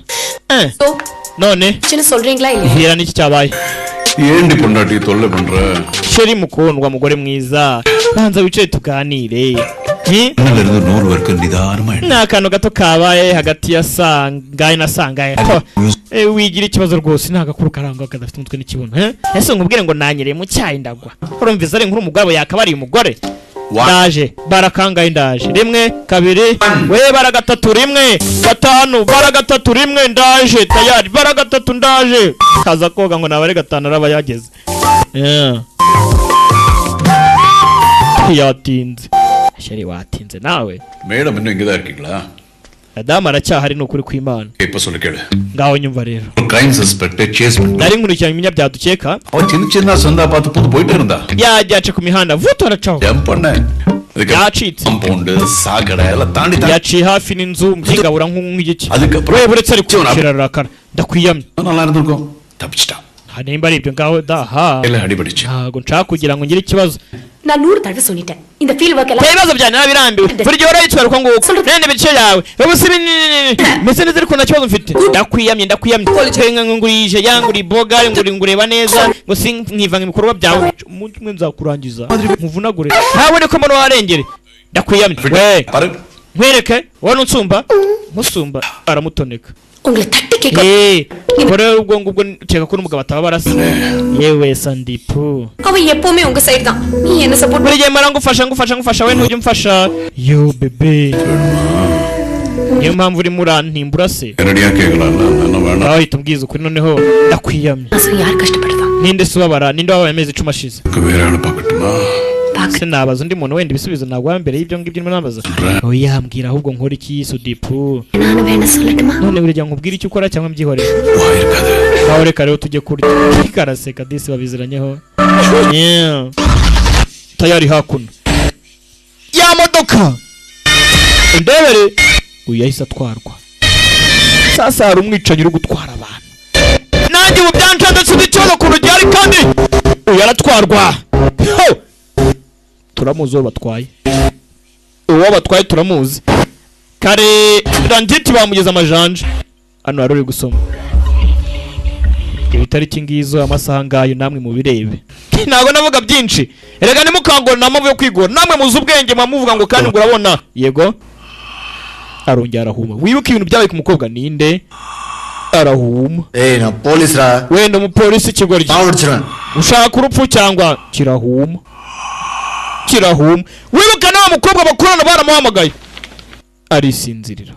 None சின்ன சொல்றீங்களா இல்ல? hira niki cyabaye? ஏண்டி பொண்டாட்டி தொல்லை பண்ற? Sheri mukundwa mugore mwiza. Banza wicaye tuganire. இருந்து 100 வரைக்கும் நிதானமா Nakano gato kabaye hagati ya sangaye na sangaye. Wigira ikibazo rwose ntagakuru karangwa kadafite umutwe n'ikibuno. Ese ngubwire ngo nanyereye mu cyayi ndagwa. Urumviza ari nkuru umugabo yakabari umugore. Ndaje barakangaye ndaje. Rimwe kabiri we baragatatu rimwe gatanu baragatatu rimwe ndaje tayari baragatatu ndaje. Kaza koga ngo nabare gatanu araba yageze. Yatinze. Sheri watinze nawe. Madam இன்னும் இங்க தான் இருக்கீங்களா? Adama aracyahari n'ukuri kw'Imana. இப்ப சொல்ல கேளு. Ngaho nyumva rero. Crime suspect chase பண்ணு. Nari nkurikiranye iminya byadukeka. அவன் சின்ன சின்ன சந்தா பார்த்து புது போயிட்டே இருந்தா. Yaje ku mihanda vuto aracaho. Jump பண்ண. Yacitse. Compound sagara எல்லாம் தாண்டி Yaciye hafi n'inzu mbyingabura nk'igiki. அதுக்கப்புறம் we buretse ari kushirarakara. Ndakwiyamye. நல்லா இருந்திருக்கும். தப்பிச்சிட்டான். Hanimba ari ibyo ngaho daha. இல்ல அடிபடிச்சு. Ntago nshaka kugira ngo ngire ikibazo. நான் 100 தடவை சொல்லிட்டேன். இந்த ஃபீல் வர்க் எல்லாம் ibibazo byanjye nabirambiwe. Buri gihe urayitwara uko nguko. Nene bice yawe. Ubusiri mese neza ariko nta kibazo mfite. Ndakwiyamye. Twenga ngurije yanguri boga ngureba neza ngo sinkivanga ibikorwa byawe. Umuntu umwe nzakurangiza. Muvunagure. Ntawe ne ko mbona warengere. Ndakwiyamye. We. Nkwereke wowe nunsumba. Musumba aramutoneka. உங்களை தட்டி கேக்க kore ubwo ngubwo cyeka ko n'umugabo ataba barasa. Yewe Sandipu அவன் எப்பவுமே உங்க சைடு தான். நீ என்ன support buri gihe mara ngufasha we ntujye umfasha. Yo bebe niyo mpamvu uri murantimbura se. என்னடியா கேக்கலாம் நான் வேணாம். ahita umbwiza ukuri noneho ndakwiyamye. அசல் யார் கஷ்டப்படுறா? ninde subabara ninde wabaye amezi 10 ashize. வேற ஆளு பார்க்கட்டுமா? se nabaza undi muntu wenda ibisubizo nagwa mbere y'ibyo ngibyo nabaza. Oya mbwira ahubwo nkora iki Sudipu? ನಾನು வேணா சொல்லட்டுமா? none buri gihe nkubwira icyo ukora cyangwa mbyihorera. வாயிருக்காத. nawe reka rero tujye kurya. Karaseka disi babiziranyeho. Tayari hakuno ya modoka ndebere uyu yahise atwarwa. Sasa hari umwicanyi uri gutwara abantu. Nanjye ubu byancandetse ikibazo ku rugero kandi uyu yaratwarwa. Turamuzi uwo batwaye. Uwo batwaye turamuzi. Kare Randiti bamugeza amajanja. Hano hari uri gusoma. Itariki ngizo amasaha ngayo namwe mu birebe. Ntago navuga byinshi. Erega nimukangora namavu yo kwigora. Namwe muzi ubwenge mamuvuga ngo kandi ngo urabona. Yego. Arongera arahuma. Wibuka ibintu byabaye ku mukobwa ninde? Arahuma. na police ra. Wenda mu police kigoryi. Ushaka urupfu cyangwa kirahuma. Wibuka nawe mukobwa bakorana baramuhamagaye. Arisinzirira.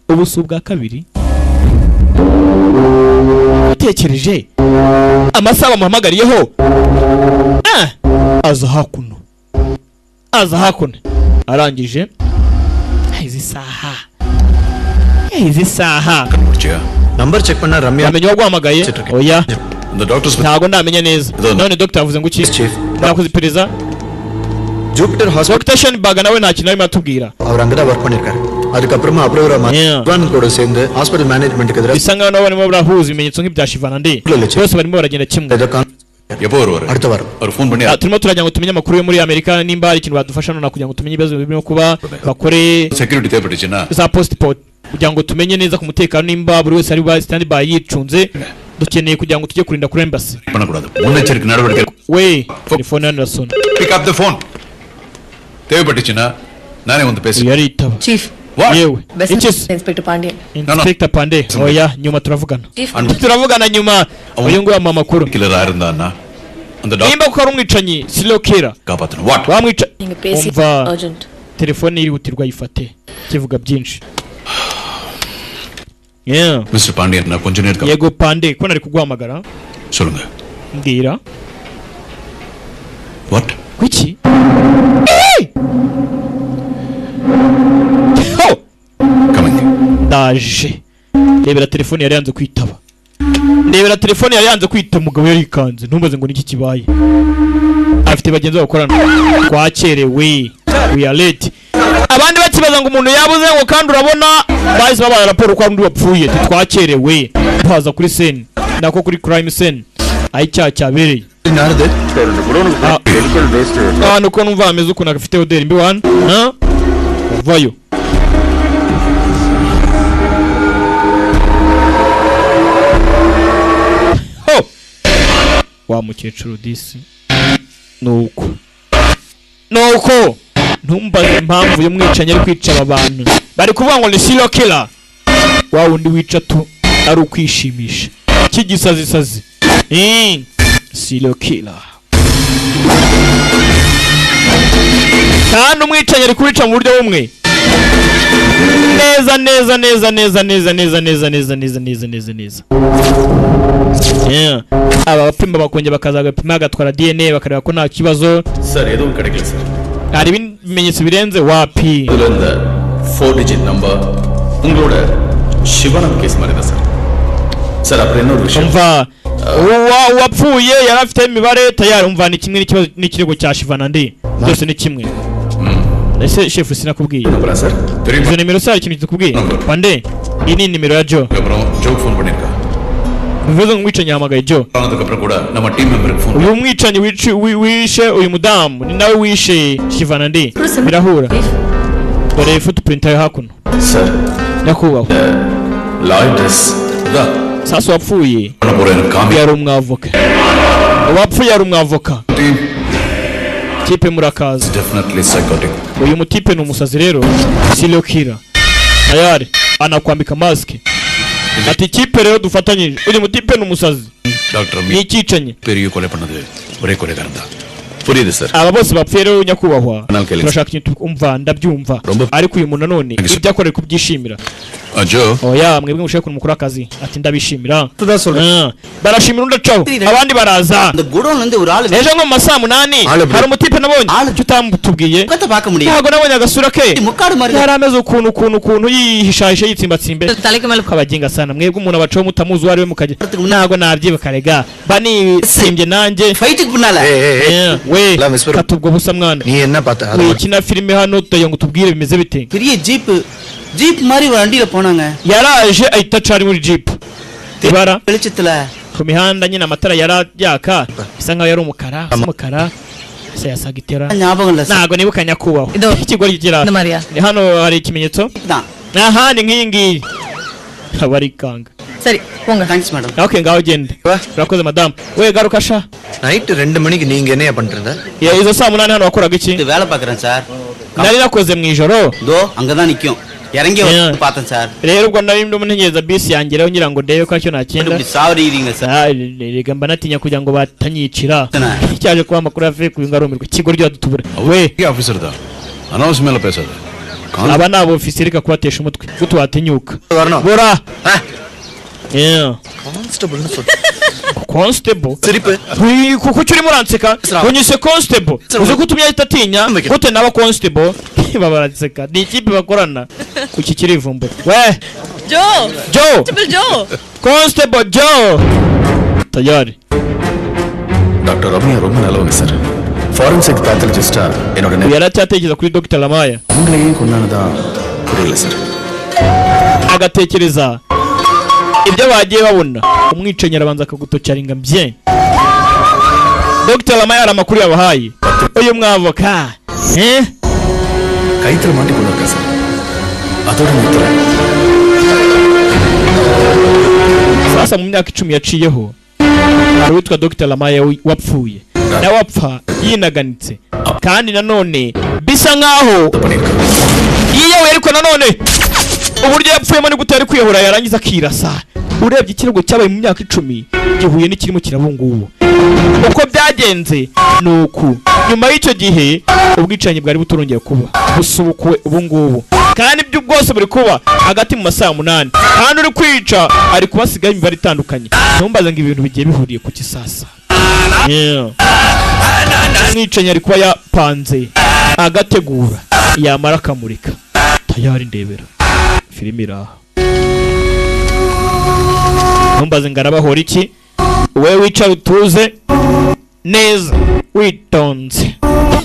Ubusu bwa kabiri. Utekereje amasaha bamuhamagariyeho. Aza hakuno. Arangije. Izi saha. Number check பண்ணா Ramya. Amenye waguhamagaye. Oya. The doctor's ntago ndamenya neza. None doctor avuze ngo iki? Nakoze iperereza. Jupiter Hospital Dr. Shenbag nawe nta kintu arimo atubwira. அவர் அங்க தான் வர்க் பண்ணிருக்காரு. அதுக்கப்புறமா அப்ரோவரா கூட சேர்ந்து ஹாஸ்பிடல் மேனேஜ்மென்ட்க்கு எதிராக bisa nkaho barimo barahuza ibimenyetso nk'ibya Shivana ndi. Bose barimo baragenda kimwe. எப்போ வருவாரு? அடுத்த வாரம். அவர் ஃபோன் பண்ணி turimo turajya ngo tumenye amakuru yo muri Amerika nimba hari ikintu badufasha none kugira ngo tumenye ibibazo birimo kuba bakore security தேவைப்பட்டுச்சுனா za passport kugira ngo tumenye neza ku mutekano nimba buri wese ari ba stand by yicunze. Dukeneye kugira ngo tujye kurinda kuri embassy. பண்ணக்கூடாது. முன்னெச்சரிக்கை நடவடிக்கை. We telefone hano rasona. Pick up the phone. தேவைப்பட்டுச்சுனா நானே வந்து பேசுறேன். Yari itaba. Chief. Yewe. Inspector Pandey. Inspector Pandey. Oya nyuma turavugana. Turavugana nyuma. Uyu ngo ama makuru. Killer இருந்தானா அந்த doctor nimba ko ari umwicanyi serial killer. காப்பாத்தணும். What? Wamwica. Ninge pesi urgent. Telefone irihutirwa yifate. Kivuga byinshi. Mr. Pandey na கொஞ்ச நேரத்துக்கு Yego Pandey ko nari kuguhamagara. சொல்லுங்க. Mbwira. What? Kuki? yaraje ndebera telefone yari yanze kwitaba umugabo yari ikanze ntumbaze ngo niki kibaye afite bagenzi bakorana twakerewe we are late abandi bakibaza ngo umuntu yabuze ngo kandi urabona bahise babaye raporo ko undi wapfuye twakerewe baza kuri scene nako kuri crime scene aho icyaha cyabereye nuko numva ameze ukuntu agafite oderi mbi wana vayo wa mukecuru disi nuko ntumbaze impamvu y'umwicanyi ari kwica aba bantu bari kuvuga ngo ni serial killer wa wundi wica tu ari ukwishimisha kigisazisazi serial killer kandi umwicanyi ari kubica mu buryo bumwe neza aba bapima bakongera bakaza bagapima bagatwara DNA bakareba ko nta kibazo sir edo kadekla sir hari ibimenyetso birenze wapi 4 digit number ungloda Shivananda ಕೇಸ್ ಮಾಡಿದ sir sir ಅಪ್ಪ ಇನ್ನೊಂದು ವಿಷಯ umva wapfuye yari afite imibare tayari umva ni kimwe n'ikirego cya Shivanandi byose ni kimwe ese chef sinakubwiye sir izo nimero sari ikintu tukubwiye pande iyi ni nimero ya Joe Joe phone பண்ணிருக்கா bivuze ngo mwicanyi yahamagaye Joe ಅದಕ್ಕப்புறம் ಕೂಡ ನಮ್ಮ team member phone uyu mwicanyi wishe uyu mudamu ni nawe wishe Shivanandi birahura dore footprint yayo hakuno sir nyakubahwa Lloyd's da sasa wapfuye yari umwavoka tipe murakaza definitely psychotic uyu mutipe ni umusazi rero serial killer ayari anakwambika mask ati tipe rero dufatanyije uyu mutipe ni umusazi doctor ni ikicanye பெரிய கொலை பண்ணது ஒரே கொலைகாரன் தான் புரியுது sir aba bose bapfuye rero nyakubahwa turashaka ikintu umva ndabyumva ariko uyu muntu none ibyo akorera kubyishimira Joe oya mwebwe mushaka ku mukuru akazi ati ndabishimira barashimira undacaho abandi baraza ejo nko mu masaa 8 hari umutipe nabonye cyo utamutubwiye ntabwo nabonye agasura ke yari ameze ukuntu yihishahishe yitsimbatsimbe kabaginga sana mwebwe umuntu abacaho mutamuzi uwo ari we mukajya ntabwo nabyibuka rega bani simbye nanjye we katubwo busa mwana wikina filime hano tuyo ngo tubwire bimeze bite jeep மாதிரி வண்டியில போனாங்க yaraje ahita cari muri jeep ibara ku mihanda nyine amatara yarayaka bisa nkaho yari umukara se yasagitera ntago nibuka nyakubahwa ikigori kigira ni hano hari ikimenyetso aha ni nk'ingi abari kanga சரி போங்க thanks madam okay ngaho gende urakoze madam we garuka sha night 2 மணிக்கு நீங்க என்ன பண்றீங்க izo saa 8 hano wakoraga iki வேலை பார்க்கறேன் sir nari nakoze mu ijoro do அங்க தான் நிக்கும் இறங்கி வந்து பார்த்தேன் sir rero ubwo nari ndimo ntegereza bisi yangereho ngira ngo ndebe ko acyo nakenda sorry ringa sir rega mba natinya kugira ngo batanyicira cyaje kuba makuru avuye ku ngarumirwa kigo ryo dutubura we officer da announce ಮೇಲೆ ಪೇಸದ aba nabo officer ka kubatesha umutwe gutu watinyuka bora constable siripe kuko cyuri muranseka kunyise constable uze kutumya itatinya gute naba constable babaranseka ni ikipe bakorana kuki kirivumbo we Constable Joe tayari Dr. Ramya ரொம்ப நல்லவங்க sir forensic pathologist என்னோட yaratekereza kuri Dr. Lamaya உங்களையே கொன்னானதா புரியல sir agatekereza ibyo bagiye babona umwicanyi arabanza akagutocaringa bien Dr. Lamaya aramakuru yabahaye uyu mwavoka கைத்துல மாட்டி கொண்டிருக்கா சார் அதோட முத்திர sasa mu myaka 10 yaciyeho hari witwa Dr. Lamaya wapfuye na wapfa yinaganitse kandi nanone bisa nkaho iyo weriko nanone uburyo yapfuyemo ni gutari kwiyahura yarangiza akirasa urebye ikirego cyabaye mu myaka 10 gihuye n'ikirimo kirabungubu uko byagenze nuko nyuma y'icyo gihe ubwicanyi bwari buturongeye kuba busubukwe ubungubu kandi ibyo bwose buri kuba hagati mu masaa 8 kandi uri kwica ari kubasigaye imibare itandukanye ntumbaze ngo ibintu bigiye bihuriye ku kisasa umwicanyi ari kuba yapanze agategura yamara akamurika tayari ndebera filime iraha ntumbaze ngarabahora iki we wicara utuze neza witonze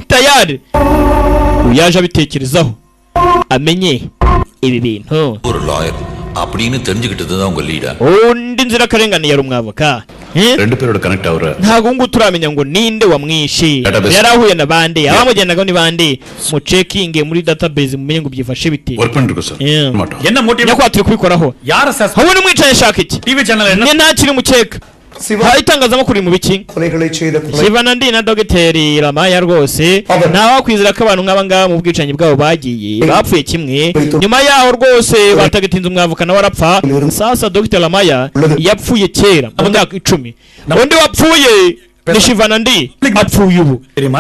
tayari uyaje abitekerezaho amenye ibi bintu ஒரு லாயர் அப்படின்னு தெரிஞ்சுக்கிட்டது தான் உங்க லீடா undi nzira karengane yari umwavoka ரெண்டு பேரோட கனெக்ட் ஆகுற ntago ngo turamenya ngo ninde wamwishe yarahuye na bande abamugendaga ni bande mu checking muri database mumenye ngo byifashe biti work பண்ணிட்டு சார் மாட்டோம் என்ன மோட்டிவ் nyakwatire kubikoraho யார sir habone mwicaye shaka iki TV channel என்ன ntakiri mukeka itangazamakuru mu biki Shivanandi na Dogiteri Ramaya rwose ntawakwizera ko abantu nk'aba ngaba mu bwicanyi bwabo bagiye bapfuye kimwe nyuma yaho rwose batagitinze umwavoka nawe arapfa sasa Dogiteri Ramaya yapfuye kera mu myaka 10 undi wapfuye ni Shivanandi apfuye ubu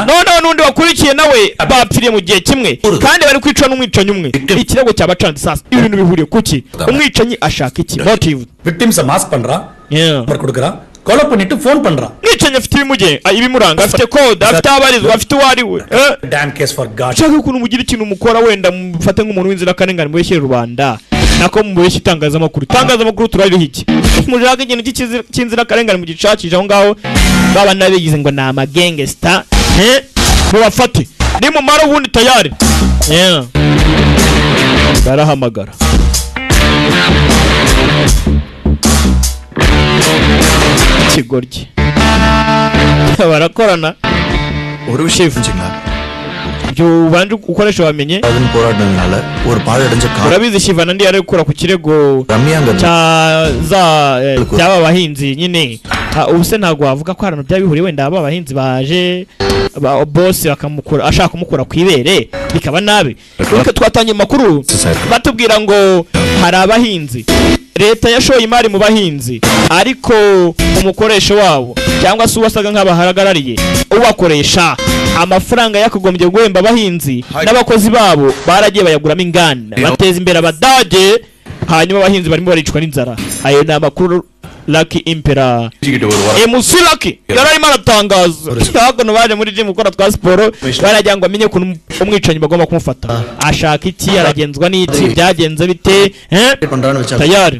noneho n'undi wakurikiye nawe bapfiriye mu gihe kimwe kandi bari kwicwa n'umwicanyi umwe ikirego cyabacanze sasa ibintu bihuriye kuki umwicanyi ashaka iki motive victims mask பண்றா நம்பர் கொடுக்கறா கால் பண்ணிட்டு ஃபோன் பண்றா mwicanyi afite ibimuge ibimuranga afite code afite abarizwa afite uwari we damn case for god shaka ukuntu mugira ikintu mukora wenda mufate nk'umuntu w'inzira karengane mubeshyere rubanda nako mubeshye itangazamakuru turariho iki mujaka ikintu cy'inzira karengane mu gicakije aho ngaho baba nabigize ngo ni amagangster mubafate nimumara ubundi tayari barahamagara kigoryi barakorana ஒரு விஷயம் புரிஞ்சுங்களா ibyo ubanje ukoresha wamenye அதன் போராட்டனால ஒரு பாழடைஞ்ச car urabizi Shivanandi yari gukora ku kirego cy'aba bahinzi nyine ubuse ntago wavuga ko harano byabihuriye wenda aba bahinzi baje boss bakamukura ashaka kumukura kwibere bikaba nabi reka twatangiye makuru batubwira ngo hari abahinzi leta yashoye imari mu bahinzi ariko umukoresha wabo cyangwa se uwasaga nk'abahagarariye ubakoresha amafaranga yakugombye guhemba abahinzi n'abakozi babo baragiye bayaguramo inganda bateza imbere abadage hanyuma abahinzi barimo baricwa n'inzara ayo ni amakuru Lucky Impera MC Lucky yararimo aratangaza hakuno baje muri gym gukora twa siporo barajya ngo amenye ukuntu umwicanyi bagomba kumufata ashaka iki aragenzwa n'iki byagenze bite tayari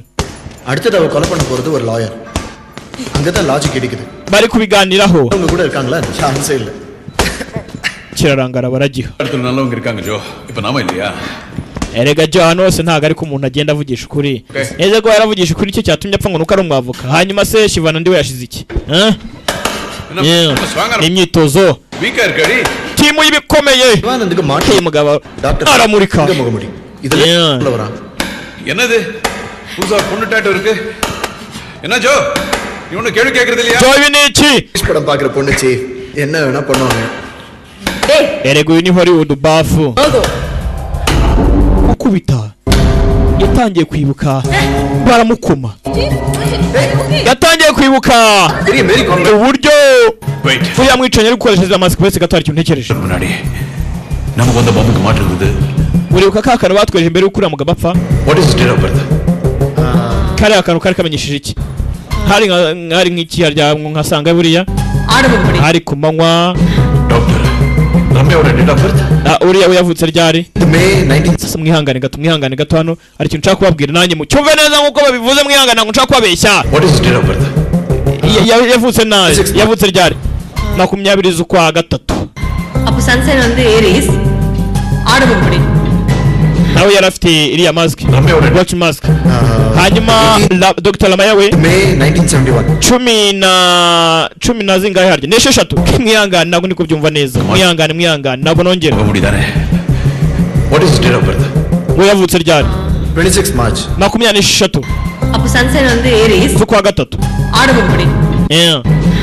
அடுத்து அவ கொலை பண்ண போறது ஒரு லாயர் அங்கதான் லாஜிக் கிடைக்குது bari kubiganiraho அவங்க கூட இருக்காங்களா சான்ஸே இல்ல kirarangara baragiha அடுத்து நல்லவங்க இருக்காங்க ஜோ இப்போ நாம இல்லையா erega jo hano hose ntago ari ko umuntu agenda avugisha ukuri neze ko yaravugisha ukuri cyo cyatumye apfa ngo nuko ari umwavoka hanyuma se Shivanandi we yashize iki imyitozo வீக்கா இருக்கடி timu y'ibikomeye Shivanandike மாட்டி mugabo aramurika முகமுடி இதெல்லாம் வரான் என்னது புதுசா பொண்ணு டாட்டோ இருக்கு என்ன ஜோ நீ ஒண்ணு கேள்வி கேக்குறது இல்லையா ஜோ இவனேச்சி படம் பாக்குற பொண்ணு சி என்ன வேணா பண்ணுவாங்க erega uyu ni Hollywood bafu ukubita yatangiye kwibuka baramukoma yatangiye kwibuka uburyo uya mwicanyi ari gukoresheje amask pese gatwara ikintu ntekereje munari நமக்கு வந்த பாம்புக்கு மாற்று இருக்குது uribuka ka kantu batweje imbere y'ukuri mugabo apfa what is the date of birth kare akantu kari kamenyeshije iki hari nk'iki harya nkasanga buriya hari ku manywa doctor Ramyaoda date of birth uriya we yavutse ryari May 19 mwihangane gato hano ari ikintu nshaka kubabwira nanjye mu cyumve neza nkuko babivuze mwihangane ngo nshaka kubabeshya what is the date of birth yavutse nabi yavutse ryari 20 z'ukwa gatatu அப்ப சன்சைன் வந்து ஏரிஸ் ஆடுபடி nawe yari afite iriya mask watch mask hanyuma Dr. Ramaya we May 1971 cumi na zingahe harya ni 6 mwihangane ntabwo ndi kubyumva neza mwihangane ntabwo nongera what is the date of birth we yavutse ryari 26 March 26 அப்ப சன்சைன் வந்து Aries z'ukwa gatatu ஆடுபடி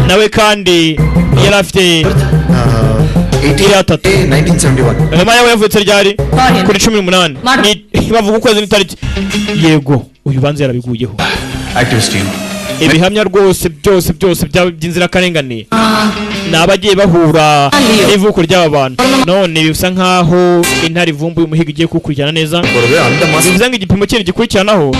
nawe kandi yari afite 1971 Ramaya we yavutse ryari kuri 18 bavuga ukwezi n'itariki yego uyu banze yarabiguyeho activist team ibihamya rwose byose by'inzira karengane nabagiye bahura n'ivuko ry'aba bantu none bisa nkaho intari vumbu y'umuhiga igiye kukurikirana neza bivuze ngo igipimo kiri gikurikiranaho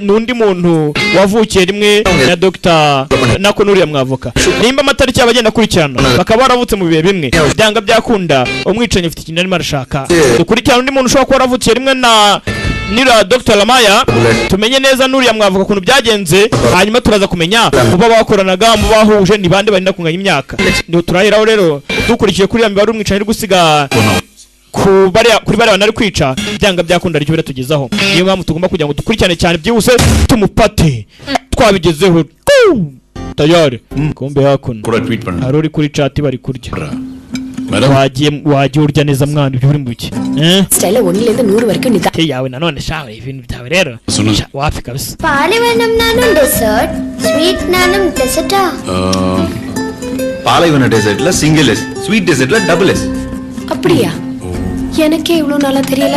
n'undi muntu wavukiye rimwe na Dr. nako nuriya mwavoka nimba amatariki y'abagenda kurikirana bakaba baravutse mu bihe bimwe byanga byakunda umwicanyi ufite ikintu arimo arashaka dukurikirana undi muntu ushobora kuba waravukiye rimwe nira Dr. Lamaya tumenye neza nuriya mwavuga kuntu byagenze hanyuma turaza kumenya muba bakoranaga mu bahuje ni bande barinda kunganya imyaka niho turaheraho rero dukurikiye kuri yambi bari umwicanyi uri gusiga kuri bari banari kwica byanga byakunda aricyo biratugezaho niyo mpamvu tugomba kugira ngo dukurikirane cyane byihuse tumupate twabigezeho tayari kumbe hakuno haruri kuri chat bari kurya wagiye urya neza mwana ibyo uri mu biki style 1 லிருந்து 100 வரைக்கும் Nita yawe nanone shawe ibintu byawe rero wapi kabisa பாலைவனம் நானும் dessert sweet நானும் டெசர்ட்டா பாலைவன டெசர்ட்ல single S sweet டெசர்ட்ல double S அப்படியா எனக்கே இவ்வளவு நாளா தெரியல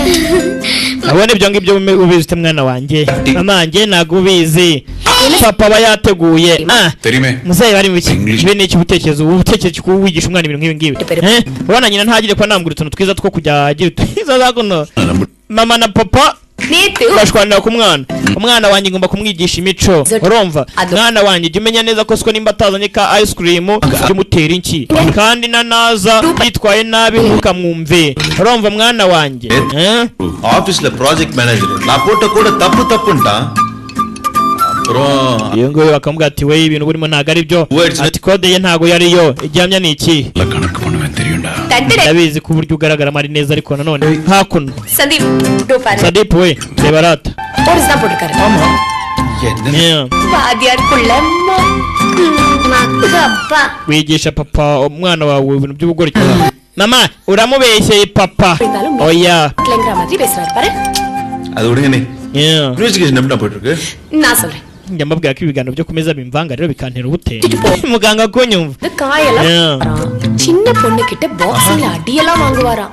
abone ibyo ngibyo ubizite mwana wanjye mamanjye nagubizi papa bayateguye terime muzaye bari mu biki bene iki butekerezo ubutekerezo kuwigisha umwana ibintu nk'ibi ngibi ubona nyina ntagire kwa namgura utuntu twiza two kujya agira twiza zagono mama na papa bashwanira ku umwana wanjye ngomba kumwigisha imico urumva mwana wanjye jya umenya neza ko siko nimba atazanye ka ice cream by'umutera inki kandi nanaza yitwaye nabi ntukamwumve urumva mwana wanjye ஆபீஸ்ல project manager நான் போட்ட கூட தப்புன்டா iyo ngo bakamubwira ati we ibintu burimo ntago ari byo ati code ye ntago yariyo ijyamya ni iki கணக்கு பண்ணுவேன் தெரியும்டா ndabizi ku buryo ugaragara mari neza ariko nanone hakuno Sandeep we sebarata police தான் போட்டுக்காரு ஆமா வாதியார் புள்ளம்மா அப்பா wigisha papa umwana wawe ibintu by'ubugore mama uramubeshye papa oya கிளங்கற மாதிரி பேசுறாரு பாரு அது விடுங்க நீ இன்வெஸ்டிகேஷன் எப்படி போயிட்டு இருக்கு நான் சொல்றேன் njya mbabwira ko ibiganiro byo kumeza bimvanga rero bikantera ubute muganga kunyumva காயெல்லாம் சின்ன பொண்ணு கிட்ட பாக்ஸிங்ல அடியெல்லாம் வாங்குவாராம்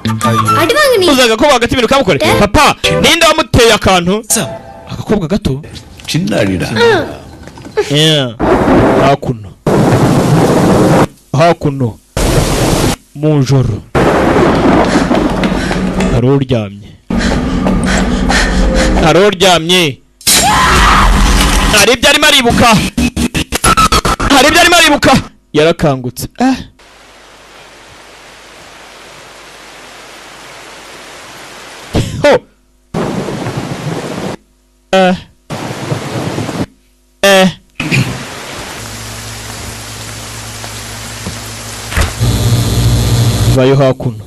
அடி வாங்க நீ uzaga ko hagati ibintu kamukore papa ninde wamuteye akantu agakobwa gato சின்ன அடிடா hakuno mu joro haroryamye hari ibyo arimo aribuka yarakangutse vayo hakuno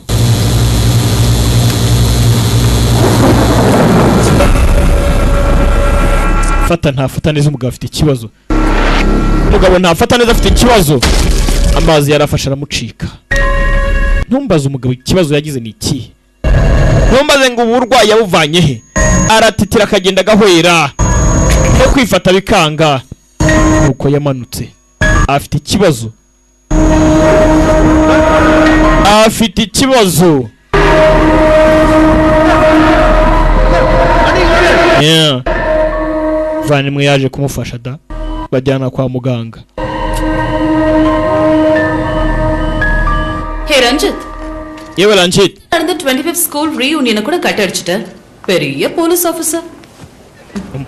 ntafata neza umugabo afite ikibazo ntafata neza afite ikibazo amazi yarafasha aramucika ntumbaze umugabo ikibazo yagize ni iki ntumbaze ngo uburwayi yabuvanye he aratitira akagenda agahwera no kwifata bikanga uko yamanutse afite ikibazo vanimwe yaje kumufasha da bajyana kwa muganga Hey Ranjit yewe Ranjit அந்த 25th school reunion கூட கட் அடிச்சிட்ட பெரிய police officer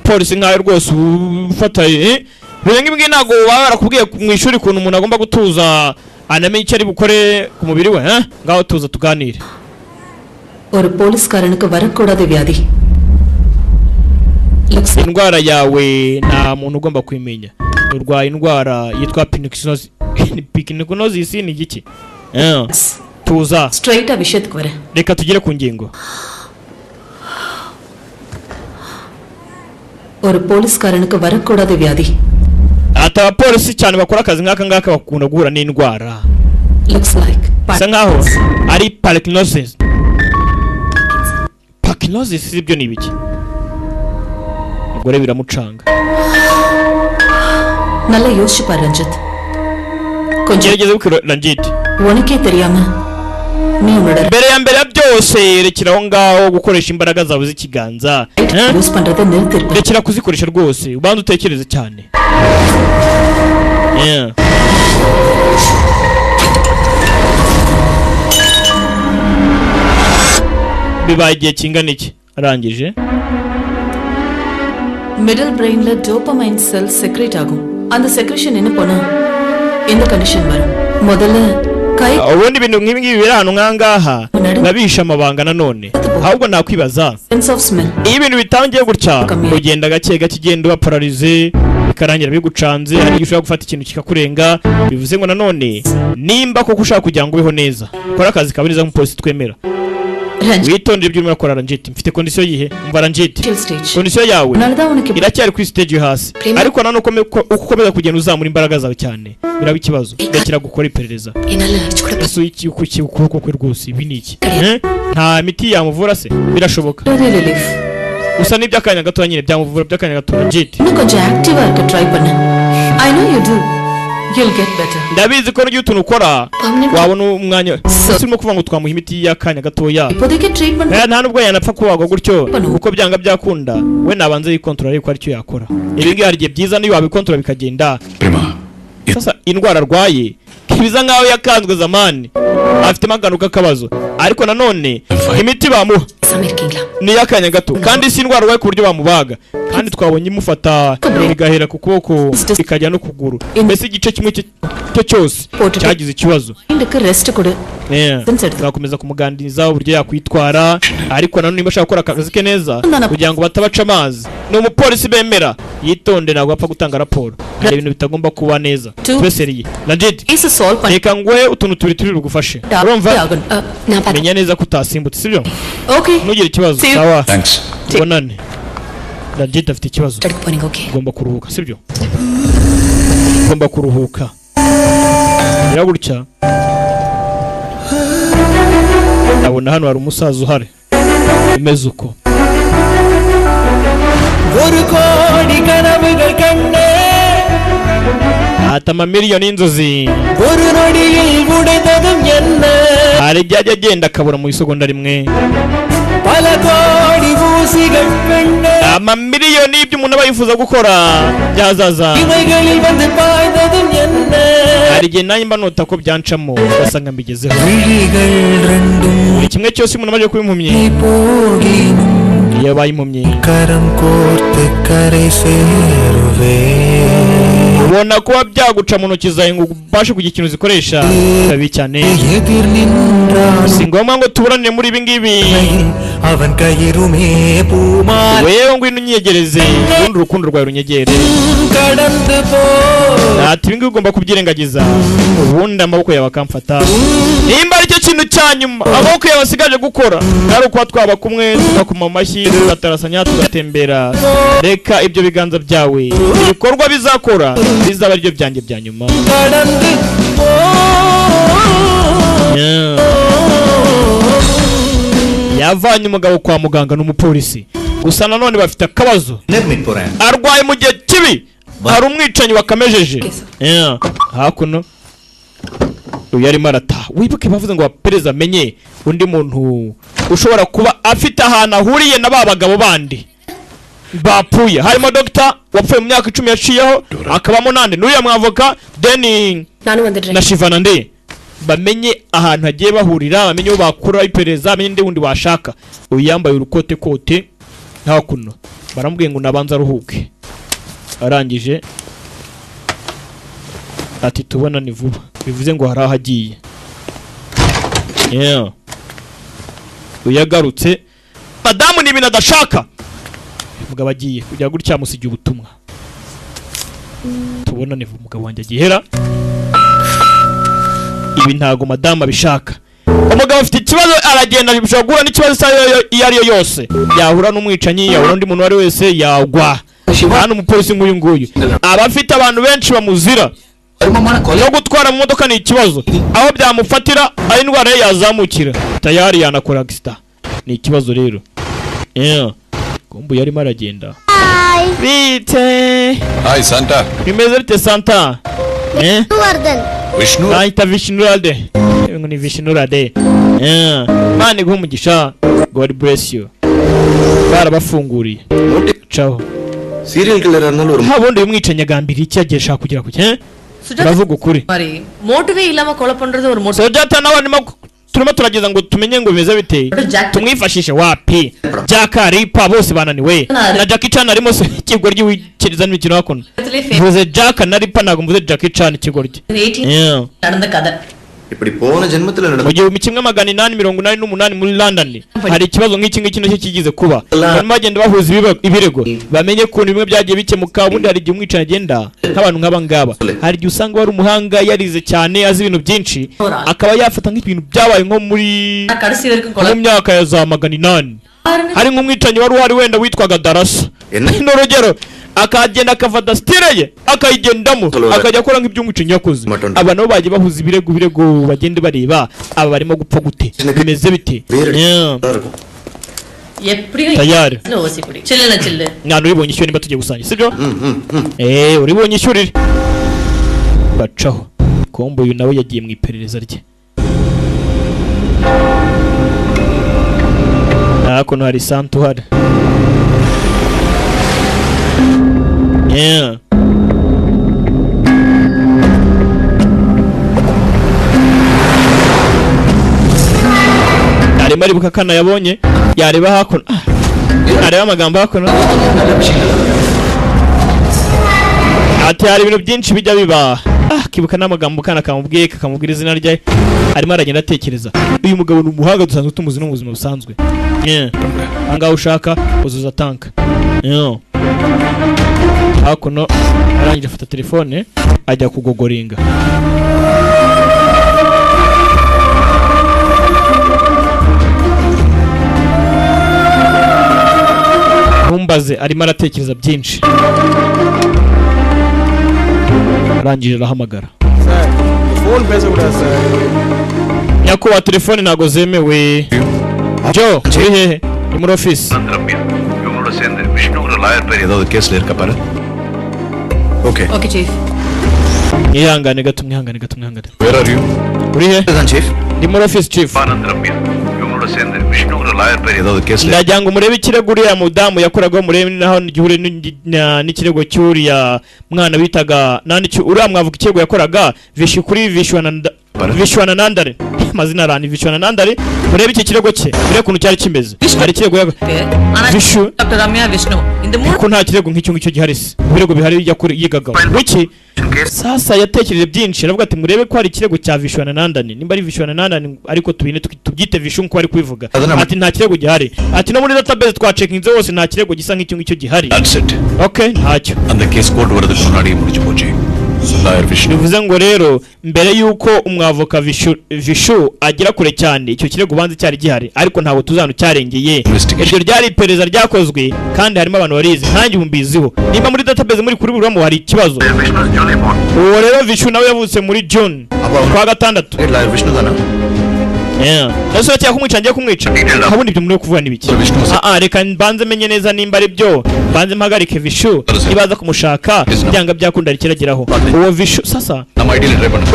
polisi nkayo rwose ufataye birenga imbwe nago barakubwiye mu ishuri kuntu umuntu agomba gutuza anamenye icyo ari bukore ku mubiri we ngaho tuza tuganire ஒரு போலீஸ்காரனுக்கு வரக்கூடாத வியாதி indwara yawe nta muntu ugomba kwimenya urwaye indwara yitwa pyknosis ni igiki tuza straight abishitku vare reka tugire ku ngingo ஒரு போலீஸ்காரனுக்கு வரக்கூடாத வியாதி ata polisi cyane bakora akazi nk'aka ngaka bakunda guhura n'indwara looks like sangaho ari pyknosis ibyo ni ibiki gore biramucanga நல்ல யோசிச்சு பாரு ரஞ்சித் கொஞ்சம் gerageza bukiro Ranjit உனக்கே தெரியாம நீ உன்னோட mbere byose rekeraho ngaho gukoresha imbaraga zawe z'ikiganza use பண்றத நிறுத்திரு rekera kuzikoresha rwose ubanza utekereze cyane bibaye igihe kingana iki arangije middle brainல dopamine cells secrete ஆகும் அந்த secretion என்ன பண்ணா இந்த condition வரும் முதல்ல ubundi ibintu nk'ibi biri hano nkangaha nabisha amabanga nanone ahubwo nakwibaza sense of smell. iyo ibintu bitangiye gutya ugenda gake gake igenda ubapararize bikarangira bigucanze hari igihe ushobora gufata ikintu kikakurenga bivuze ngo nanone nimba koko ushaka kugira ngo ubeho neza kora akazi kawe neza nk'umupolisi twemera witondere ibyo urimo urakora Ranjit mfite kondisiyo yihe umva Ranjit kondisiyo yawe iracyari kuri stage yo hasi ariko nanone uko ukomeza kugenda uzamura imbaraga zawe cyane biraba ikibazo ndekera gukora iperereza ese iki ukuboko kwe rwose ibi ni iki nta miti yamuvura se birashoboka gusa n'iby'akanya gato nyine byamuvura by'akanya gato Ranjit nuko active try pana I know you do you'll get better ndabizi ko n'ugiye utuntu ukora wabona umwanya sirimo kuvuga ngo twamuha imiti y'akanya gatoya nta nubwo yanapfa kubagwa gutyo kuko byanga byakunda we nabanze yikontrola ariko ari cyo yakora ibi ngibi hari igihe byiza niyo wabikontrola bikagenda sasa indwara arwaye kibiza nkaho yakanzwe zamani afite amaganuka akabazo ariko nanone imiti bamuha ni y'akanya gato kandi si indwara arwaye ku buryo bamubaga kandi twabonye imufata bigahera ku kuboko bikajya no kuguru mbese igice kimwe cyo cyose cyagize ikibazo twakomeza kumuganiriza uburyo yakwitwara ariko nanone niba ashaka gukora akazi ke neza kugira ngo batabaca amazi ni umupolisi bemera yitonde ntabwo apfa gutanga raporo hari ibintu bitagomba kuba neza tweseriye Ranjit reka nguhe utuntu turi rugufashe urumva menya neza ko utasimbutse sibyo ntugire ikibazo sawa tubonane Ranjit afite ikibazo ugomba kuruhuka sibyo ugomba kuruhuka biragutya ndabona hano hari umusaza uhari umeze uko atama miliyoni y'inzozi hari ibyajya agenda akabura mu isegonda rimwe amamiliyoni y'ibyo umuntu aba yifuza gukora byazaza hari igihe nanjye mba nota ko byancamo ugasanga mbigezeho buri kimwe cyose umuntu amaze kuba impumyi iyo abaye impumyi ubona kuba byaguca mu ntoki zawe ngo ubashe kugira ikintu zikoresha bibi cyane si ngombwa ngo tuburanire muri ibi ngibi wewe ngwino unyegereze urundi urukundo rwawe runyegere ati ibi ngibi ugomba kubyirengagiza ubundi amaboko yawe akamfata nimba ari cyo kintu cya nyuma amaboko yawe asigaje gukora ari ukuba twaba kumwe tugakoma amashyi tugatarasanya tugatembera reka ibyo biganza byawe ibikorwa bizakora bizaba aribyo byanjye bya nyuma yavanye umugabo kwa muganga n'umupolisi gusa nanone bafite akabazo arwaye mu gihe kibi hari umwicanyi wakamejeje hakuno uyu arimo arataha wibuke bavuze ngo abapereza amenye undi muntu ushobora kuba afite ahantu ahuriye na ba bagabo bandi bapfuye harimo Dr. wapfuye mu myaka 10 yaciyeho akabamo nande n'uriya mwavoka Deni na Shivana nde bamenye ahantu hagiye bahurira bamenye aho bakura ipereza bamenye nde wundi washaka uyu yambaye urukote kote hakuno baramubwiye ngo nabanza aruhuke arangije ati tubona ni vuba bivuze ngo hari ahagiye uyagarutse madamu ni ibintu adashaka umugabo agiye kujya gutya musigiye ubutumwa tubona ni vuba umugabo wanjye agihera ibi ntago madamu abishaka umugabo afite ikibazo aragenda bishobora guhura n'ikibazo iyo ari yo yose yahura n'umwicanyi yahura undi muntu wari wese yagwa hano umupolisi nk'uyu nguyu aba afite abantu benshi bamuzira no gutwara mu modoka ni ikibazo aho byamufatira ari indwara ye yazamukira tayari yanakora accident ni ikibazo rero kumbu yarimo aragenda bite Hi Santa bimeze bite Santa Vishnu Naita Vishnurade ngo ni Vishnurade mani guha umugisha God bless you barabafunguriye ciao serial killer arnalu habundi umwicanye gambiri cyagesha kugira ku uravuga ukuri mari motive ilama kola பண்றது ஒரு motive Sojata nawe turimo turageza ngo tumenye ngo bimeze bite tumwifashishe wapi Jakaripa bose bananiwe na Jackie Chan arimo se ikigoryi wikiriza n'imikino hakono vuze Jack na Ripa nago mvuze Jackie Chan ikigoryi நடந்த கதை இப்படி போன ஜென்மத்துல mu gihumbi kimwe magana inani mirongo inani n'umunani muri London hari ikibazo nk'iki ngiki nacyo kigize kuba barimo bagenda bahuza ibirego bamenye ukuntu bimwe byagiye bikemuka ubundi hari igihe umwicanyi agenda nk'abantu nk'aba ngaba hari igihe usanga wari umuhanga yarize cyane azi ibintu byinshi akaba yafata nk'ibintu byabaye nko muri mu myaka ya za magana inani hari nk'umwicanyi wari uhari wenda witwaga Darasa n'urugero akagenda akafata stile ye akayigendamo akajya akora nk'iby'umucinyi yakoze aba nabo bagiye bahuza ibirego bagende bareba aba barimo gupfa gute bimeze bite tayari nani uribonye ishyura nimba tugiye gusangira sibyo uribonye ishyurire bacaho kombo uyu nawe yagiye mu iperereza rye hakuno hari santu hari arimo aribuka kana yabonye yareba hakuno areba amagambo hakuno ati hari ibintu byinshi bijya biba kibuka n'amagambo kana kamubwiye kakamubwira izina rye arimo aragenda atekereza uyu mugabo ni umuhanga dusanzwe tumuzi no mu buzima busanzwe angaho ushaka uzuza tanka hakuno arangije afata telefone ajya kugogoringa ntumbaze arimo aratekereza byinshi arangije arahamagara nyakubahwa telefone ntago zemewe Jo uri hehe ni muri office இவங்களோட சேர்ந்து விஷ்ணுங்கிற லாயர் பேர் ஏதாவது கேஸ்ல இருக்கா பாரு Okay chief ihangane gato Where are you? uri he chief ndi muri office chief இவங்களோட சேர்ந்து விஷ்ணுங்கிற லாயர் பேர் ஏதாவது கேஸ்ல ndagira ngo murebe ikirego uriya mudamu yakoragaho murebe naho gihure n'ikirego cy'uriya mwana bitaga nani uriya mwavuga ikirego yakoraga Vishwana Nandare mazina arani Vishwana Nandare murebe iki kirego cye murebe kuntu cyari kimeze hari kirego Vishu Dr. Ramya Vishnu inde mu ko nta kirego nk'icyo ngicyo giharisi birego bihari yigaga wiki sasa yatekereje byinshi aravuga ati murebe ko hari kirego cya Vishwana Nandare nimba ari Vishwana Nandare ariko tubine tubyite Vishu nko ari kwivuga ati nta kirego gihari ati no muri database twa checkinze hose nta kirego gisa nk'icyo ngicyo gihari okay ntacyo அந்த case court வரதுக்கு முன்னாடி முடிஞ்சு போச்சு bivuze ngo rero mbere yuko umwavoka Vishu agira kure cyane icyo kirego ubanze cyari gihari ariko ntabwo tuzanu cyarengeye iryo ryari iperereza ryakozwe kandi harimo abantu barizi ntange umbiziho nimba muri database muri kuri buramo hari ikibazo uwo rero Vishu nawe yavutse muri June kwa gatandatu Naso cyangwa kumwicangiye kumwica habundi ibyo muri kuvuga nibiki reka mbanze menye neza nimba ari byo mbanze mpagarike Vishu nibaza kumushaka byanga byakunda rikirageraho uwo Vishu sasa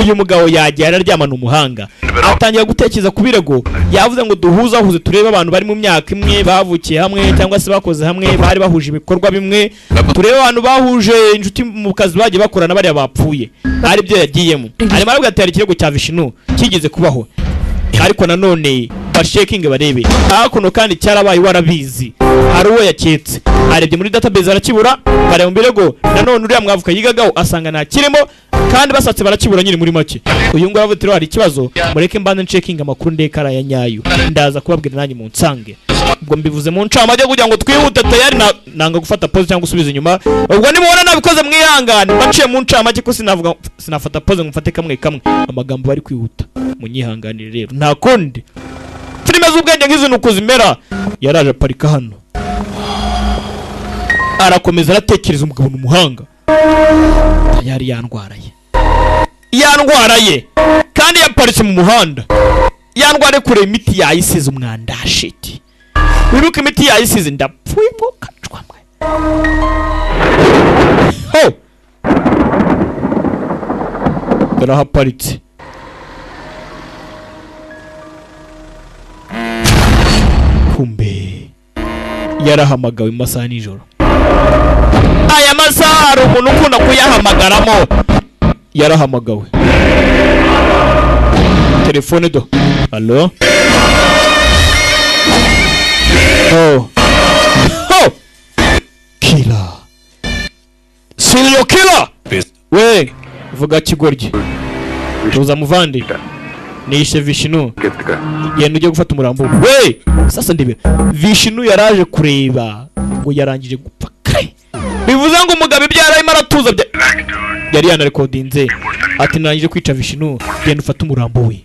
uyu mugabo yagiye araryamana umuhanga atangira gutekereza kubirego yavuze ngo duhuze turebe abantu bari mu myaka imwe bavukiye hamwe cyangwa se bakoze hamwe bari bahuje ibikorwa bimwe turebe abantu bahuje inshuti mu kazi bagiye bakorana bari bapfuye ari byo yagiyemo arimo aravuga ati hari ikirego cya Vishnu kigeze kubaho ariko nanone bashekinge barebe hakuno kandi cyarabaye warabizi hari uwo yaketse arebye muri database arakibura bare mu birego nanone uriya mwavuka yigagaho asanga nta kirimo kandi basatse barakibura nyiri muri make uyu ngo yavuze hari ikibazo mureke mbande checking amakuru ndekara ya nyayo ndaza kubabwira nanyi mu nsange ubwo mbivuze mu ncamajye kugira ngo twihute tayari nanga gufata pause cyangwa gusubiza inyuma ubwo nimubona nabikoze mwihangane baciye mu ncamajye ko sinafata pause ngufate kamwe amagambo bari kwihuta munyihanganire rero nta kundi filime z'ubwenge nk'izo nuko zimera yaraje aparika hano arakomeza aratekereza umugabo n'umuhanga yari yandwaraye kandi yaparitse mu muhanda yandware kure imiti yayisize umwanda shit wibuka imiti yayisize ndapfuye mu kacwa mwe yarahaparitse kumbe yarahamagawe mu masaha nijoro aya masaha hari umuntu ukunda kuyahamagaramo yarahamagawe telefone do allo killer serial killer we vuga kigoryi tuza muvandi nishe Vishnu genda ujye gufata umurambo we. Sasa ndibe Vishnu yaraje kureba ngo yarangije gupfa kare, bivuze ngo umugabo ibyo yarimo aratuza yari yanarekodinze ati narangije kwica Vishnu genda ufata umurambo we.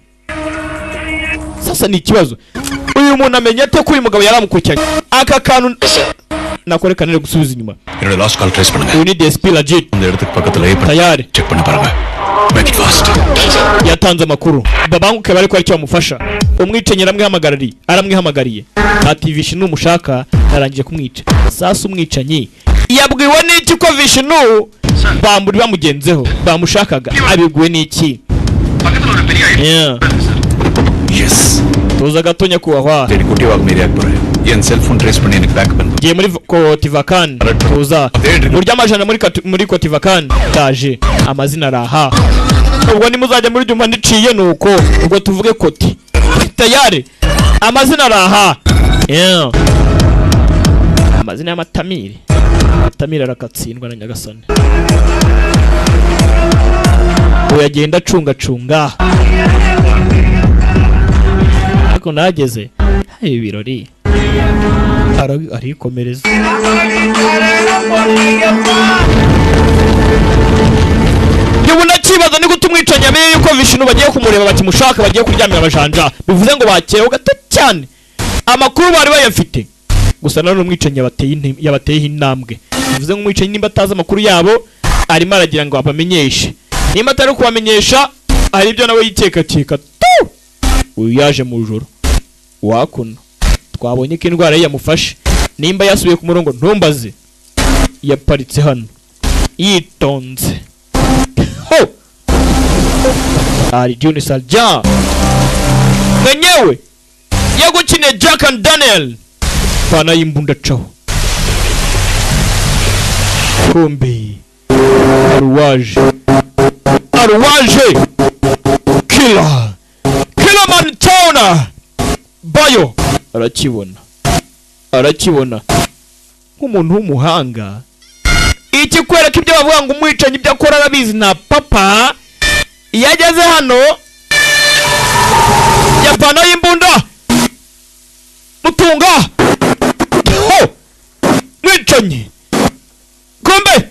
Sasa ni ikibazo uyu muntu amenye ate ko uyu mugabo yaramukurikiranye aka kantu nakorekanire gusubiza inyuma. என்னோட last call trace பண்ணுங்க. You need the SP legit. இந்த இடத்துக்கு பக்கத்துல tayari check பண்ணி பாருங்க. Make it fast. yatanze amakuru babanguke bari ko ari cyo bamufasha. Umwicenye aramwihamagariye ati Vishnu umushaka narangije kumwica. Sasa umwicanyi yabwiwe n'iki ko Vishnu bamburi bamugenzeho bamushakaga abibwiwe n'iki? Yes. Tuza gatonya kuwahwa तेरी कुटी वाग मेरे अकबर है ये cell phone trace பண்ணி எனக்கு பேக் பண்ணு. Giye muri Kotivakan tuza urya amajana muri Kotivakan taje amazina raha. Ubwo ni muzajya muri Juma ndiciye nuko ubwo tuvuge Koti tayari amazina raha. Amazina y'amatamiri arakatsindwa na Nyagasani. Uyagenda cunga ariko nageze ibi birori arikomereza. Yubona kibaza ni gutumwicanya amenye yuko Vishnu bagiye kumureba bakimushaka bagiye kuryamira abajanja, bivuze ngo bakereho gato cyane amakuru bari bayafite. Gusa none umwicanyi yabateye intambwe, bivuze ngo umwicanyi nimba ataza amakuru yabo arimo aragira ngo abamenyeshe, nimba atari kubamenyesha hari ibyo nawe yiteka tu. Uyu yaje mu joro wakuno twabonye ko indwara ye yamufashe, nimba yasubiye ku murongo ntumbaze, yaparitse hano yitonze. Ho ari Juni Salja mwenyewe yagukine Jack and Daniel pana yimbunda chaho kumbe Arwaje killer Mantona Bayo arakibona nk'umuntu w'umuhanga. Iki kwereka ibyo bavuga ngo umwicanyi ibyo akora arabizi na papa yageze hano yapana y'imbunda mutunga mwicanyi kombe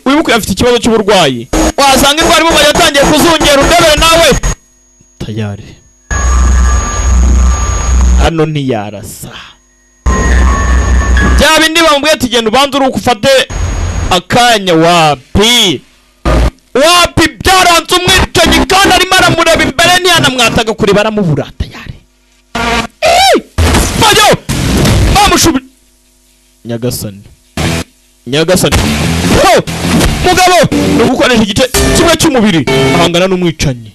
wibuke afite ikibazo cy'uburwayi wasanga indwara imwe yatangiye kuzungera udebere nawe tayari hano ntiyarasa bya bindi bamubwiye ati genda ubanza uri ufate akanya. Wapi byaranze umwicanyi kandi arimo aramureba imbere ntiyanamwataga kureba aramubura tayari. Bayo bamushubije Nyagasani mugabo no gukoresha igice kimwe cy'umubiri ahangana n'umwicanyi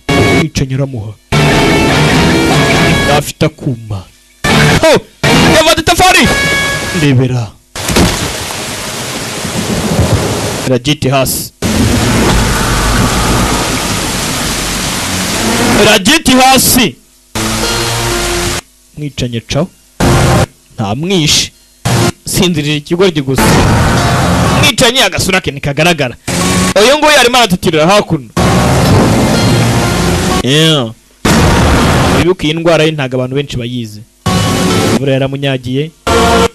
aramuha afite akuma. Yavada tafari ndebera ragiti hasi mwicanyi caho nta mwishi sinzirira ikigoryi gusa mwicanyi agasura ke nikagaragara. Uyu nguyu arimo aratutirira hakuno. Bibuka iyi ndwara ye ntago abantu benshi bayizi. Buriya yaramunyagiye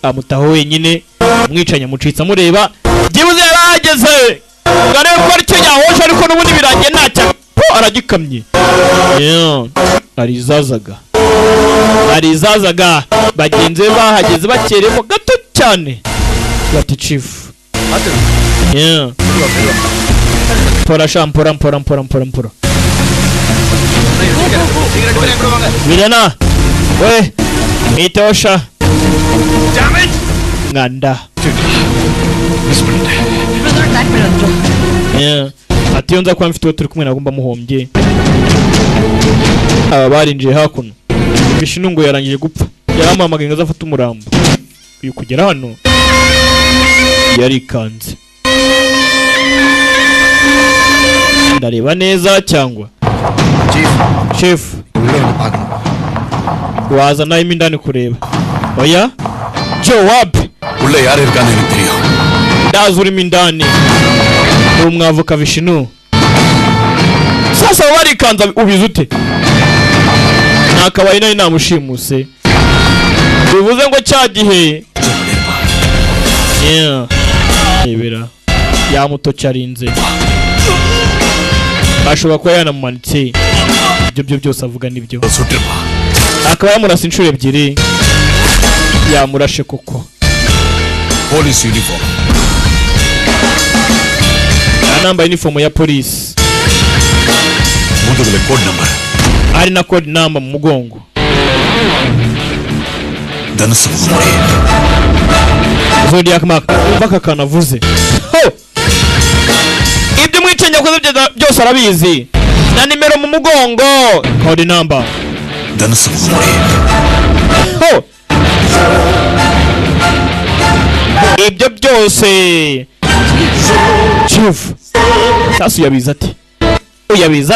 amutaho wenyine umwicanyi amucitse amureba byibuze yarahageze ngarebe ko aricyo yahoshe ariko n'ubundi birangiye ntacyo aragikamye. Arizazaga bagenzi be bahageze bakeremo gato cyane bati chief pora shampora mpora Milena we itosha nganda ati yonza kwa mfite turi kumwe nagomba muhombye. Aba barinjiye hakuno Vishnu ngo yarangije gupfa yaramamagaye ngo azafata umurambo uyu kugera hano yarikanze. Ndareba neza cyangwa chief waza nayo indani kureba. Oya Joab ulle yaar irkane எனக்கு தெரியும். Ndazuri mindani umwavuka Vishnu. Sasa warikanza ubizute nakabaye nari namushimuse bivuze ngo cya gihe ebera yamutoca arinze ashobora kuba yanamumanitse ibyo byose avuga nibyo akaba yamurasa inshuro ebyiri yamurashe koko police uniform anambaye uniform ya police ಮುಂದುಗಡೆ code number ari na code number mu mugongo ಧನಸ್ಸು ಮುಗುಮುರೆ Zodiac Mark baka kanavuze ibyo mwicenge koze byose arabizi na nimero mu mugongo code number ಧನಸ್ಸು ಮುಗುಮುರೆ ibyo byose chief sasa yabiza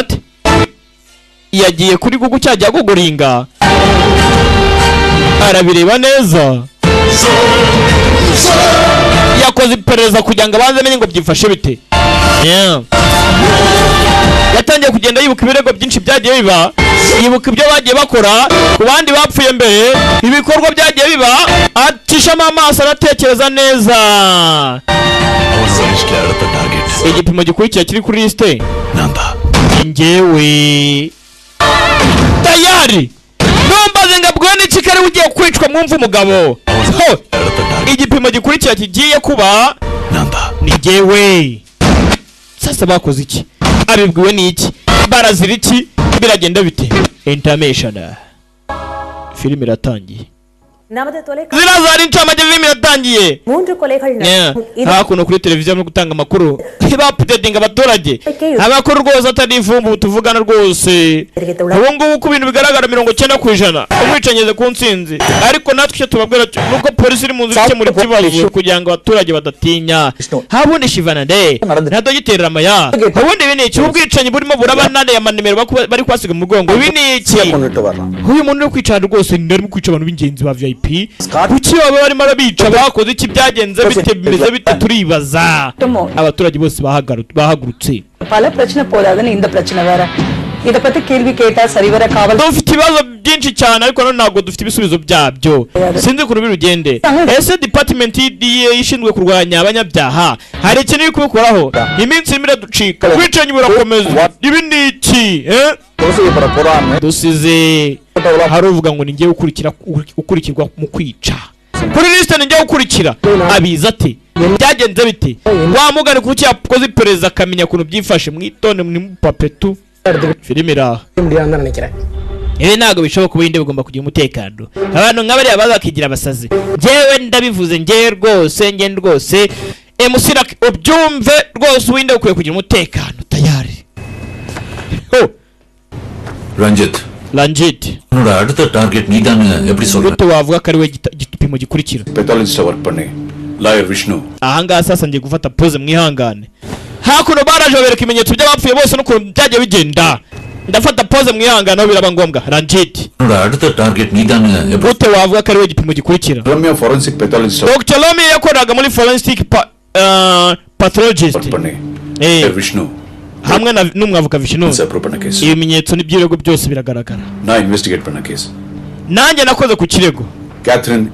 ati yagiye kuri Google cyajya guguringa arabireba neza yakoze iperereza kugira ngo abanze amenye ngo byifashe bite yatangiye kugenda yibuka ibirego byinshi byagiye biba yibuka ibyo bagiye bakora ku bandi bapfuye mbere ibikorwa byagiye biba atishamo amaso aratekereza neza igipimo gikurikira kiri kuri liste njyewe tayari numbaze ngabwo n'iki kare ugiye kwicwa mwumva umugabo igipimo gikurikira kigiye kuba ni njyewe sasa bakoze iki abibwiwe n'iki barazira iki biragenda bite intermission film iratangiye zirazari incamake film iratangiye hakuno kuri televiziyo no gutanga amakuru bapdatinga abaturage amakuru rwose atari ivumbu tuvugana rwose ubu ngubu ku bintu bigaragara 90% umwicanyeze ku nsinzi ariko natwe icyo tubabwira nuko polisi iri mu nzu ikemura ikibazo kugira ngo abaturage badatinya habundi Shivanade nado giterera amaya ubundi ibi ni iki ubwicanyi burimo burabanane ya manimero bari kwasiga mu mugongo ibi ni iki uyu muntu uri kwicara rwose ndarimo kwica abantu b'ingenzi ba VIP kuki baba barimo arabica bakoze iki byagenze bite bimeze bite turibaza abaturage bose bahagurutse pala prachna podadane inda prachna vera ida pati kelvi keta sarivara kaval dufite ibibazo byinshi cyane ariko no ntago dufite ibisubizo byabyo sinzi ku rubi rugende ese department yishinzwe kurwanya abanyabyaha hari ikintu iri kubikoraho iminsi imire ducika kwicanyi burakomeza ibi ni iki dusize haruvuga ngo ningiye ukurikirwa mu kwica kuri liste ningiye ukurikira abiza ati byagenze bite wamugane kuki yakoze iperereza akamenya kuntu byifashe mwitone mu papetu filime iraha ntago bishoboka kubindi bigomba kugira umutekano abantu nk'abari bazakigira abasazi njyewe ndabivuze njyewe rwose emusira ubyumve rwose winde ukwiye kugira umutekano tayari Ranjit உன்னோட அடுத்த டார்கெட் நீதானே எப்படி சொல்ற gute wavuga ko ari we gipimo gikurikira pathologist work பண்ணி lawyer Vishnu ahanga sasa ngiye gufata pose mwihangane hakuno baraje babereka ibimenyetso by'abapfuye bose no byagiye bigenda ndafata pose mwihangane aho biraba ngombwa Ranjit உன்னோட அடுத்த டார்கெட் நீதானே gute wavuga ko ari we gipimo gikurikira Romeo forensic pathologist Dr. Lomi yakoraga muri forensic pathologist பண்ணி Vishnu hamwe n'umwavuka Vishnu ibimenyetso n'ibyirego byose biragaragara na investigate பண்ண case nanjye nakoze ku kirego Catherine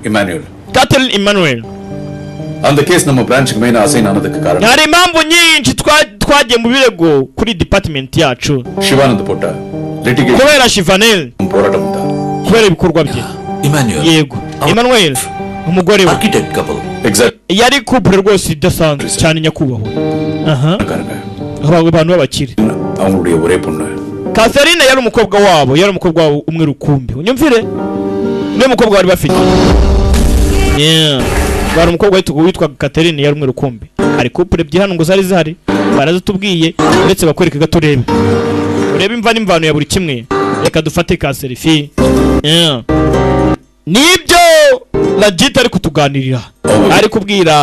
Emmanuel on the case நம்ம branch main assign ஆனதுக்கு காரணம் hari impamvu nyinshi twagiye mu birego kuri department yacu Shivanand Pota litigation kubera Shivanel போராட்டம் தான் kubera ibikorwa bye yego Emmanuel umugore we architect couple exact yari couple rwose idasanzwe cyane nyakubahwa abantu b'abakire அவங்களுடைய ஒரே பொண்ணு Catherine yari umukobwa wabo umwe rukumbi unyumvire niyo mukobwa bari bafite bari umukobwa witwa Catherine yari umwe rukumbi hari couple ebyiri hano ngo zari zihari barazitubwiye ndetse bakwereka gaturebe urebe imva n'imvano ya buri kimwe reka dufate ka selfie nibyo Rajit ari kutuganirira ari kubwira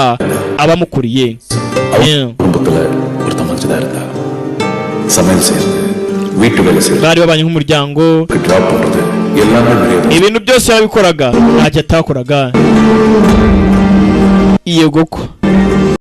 abamukuriye bari babanye nk'umuryango ibintu byose yarabikoraga ntacyo atakoraga yego ko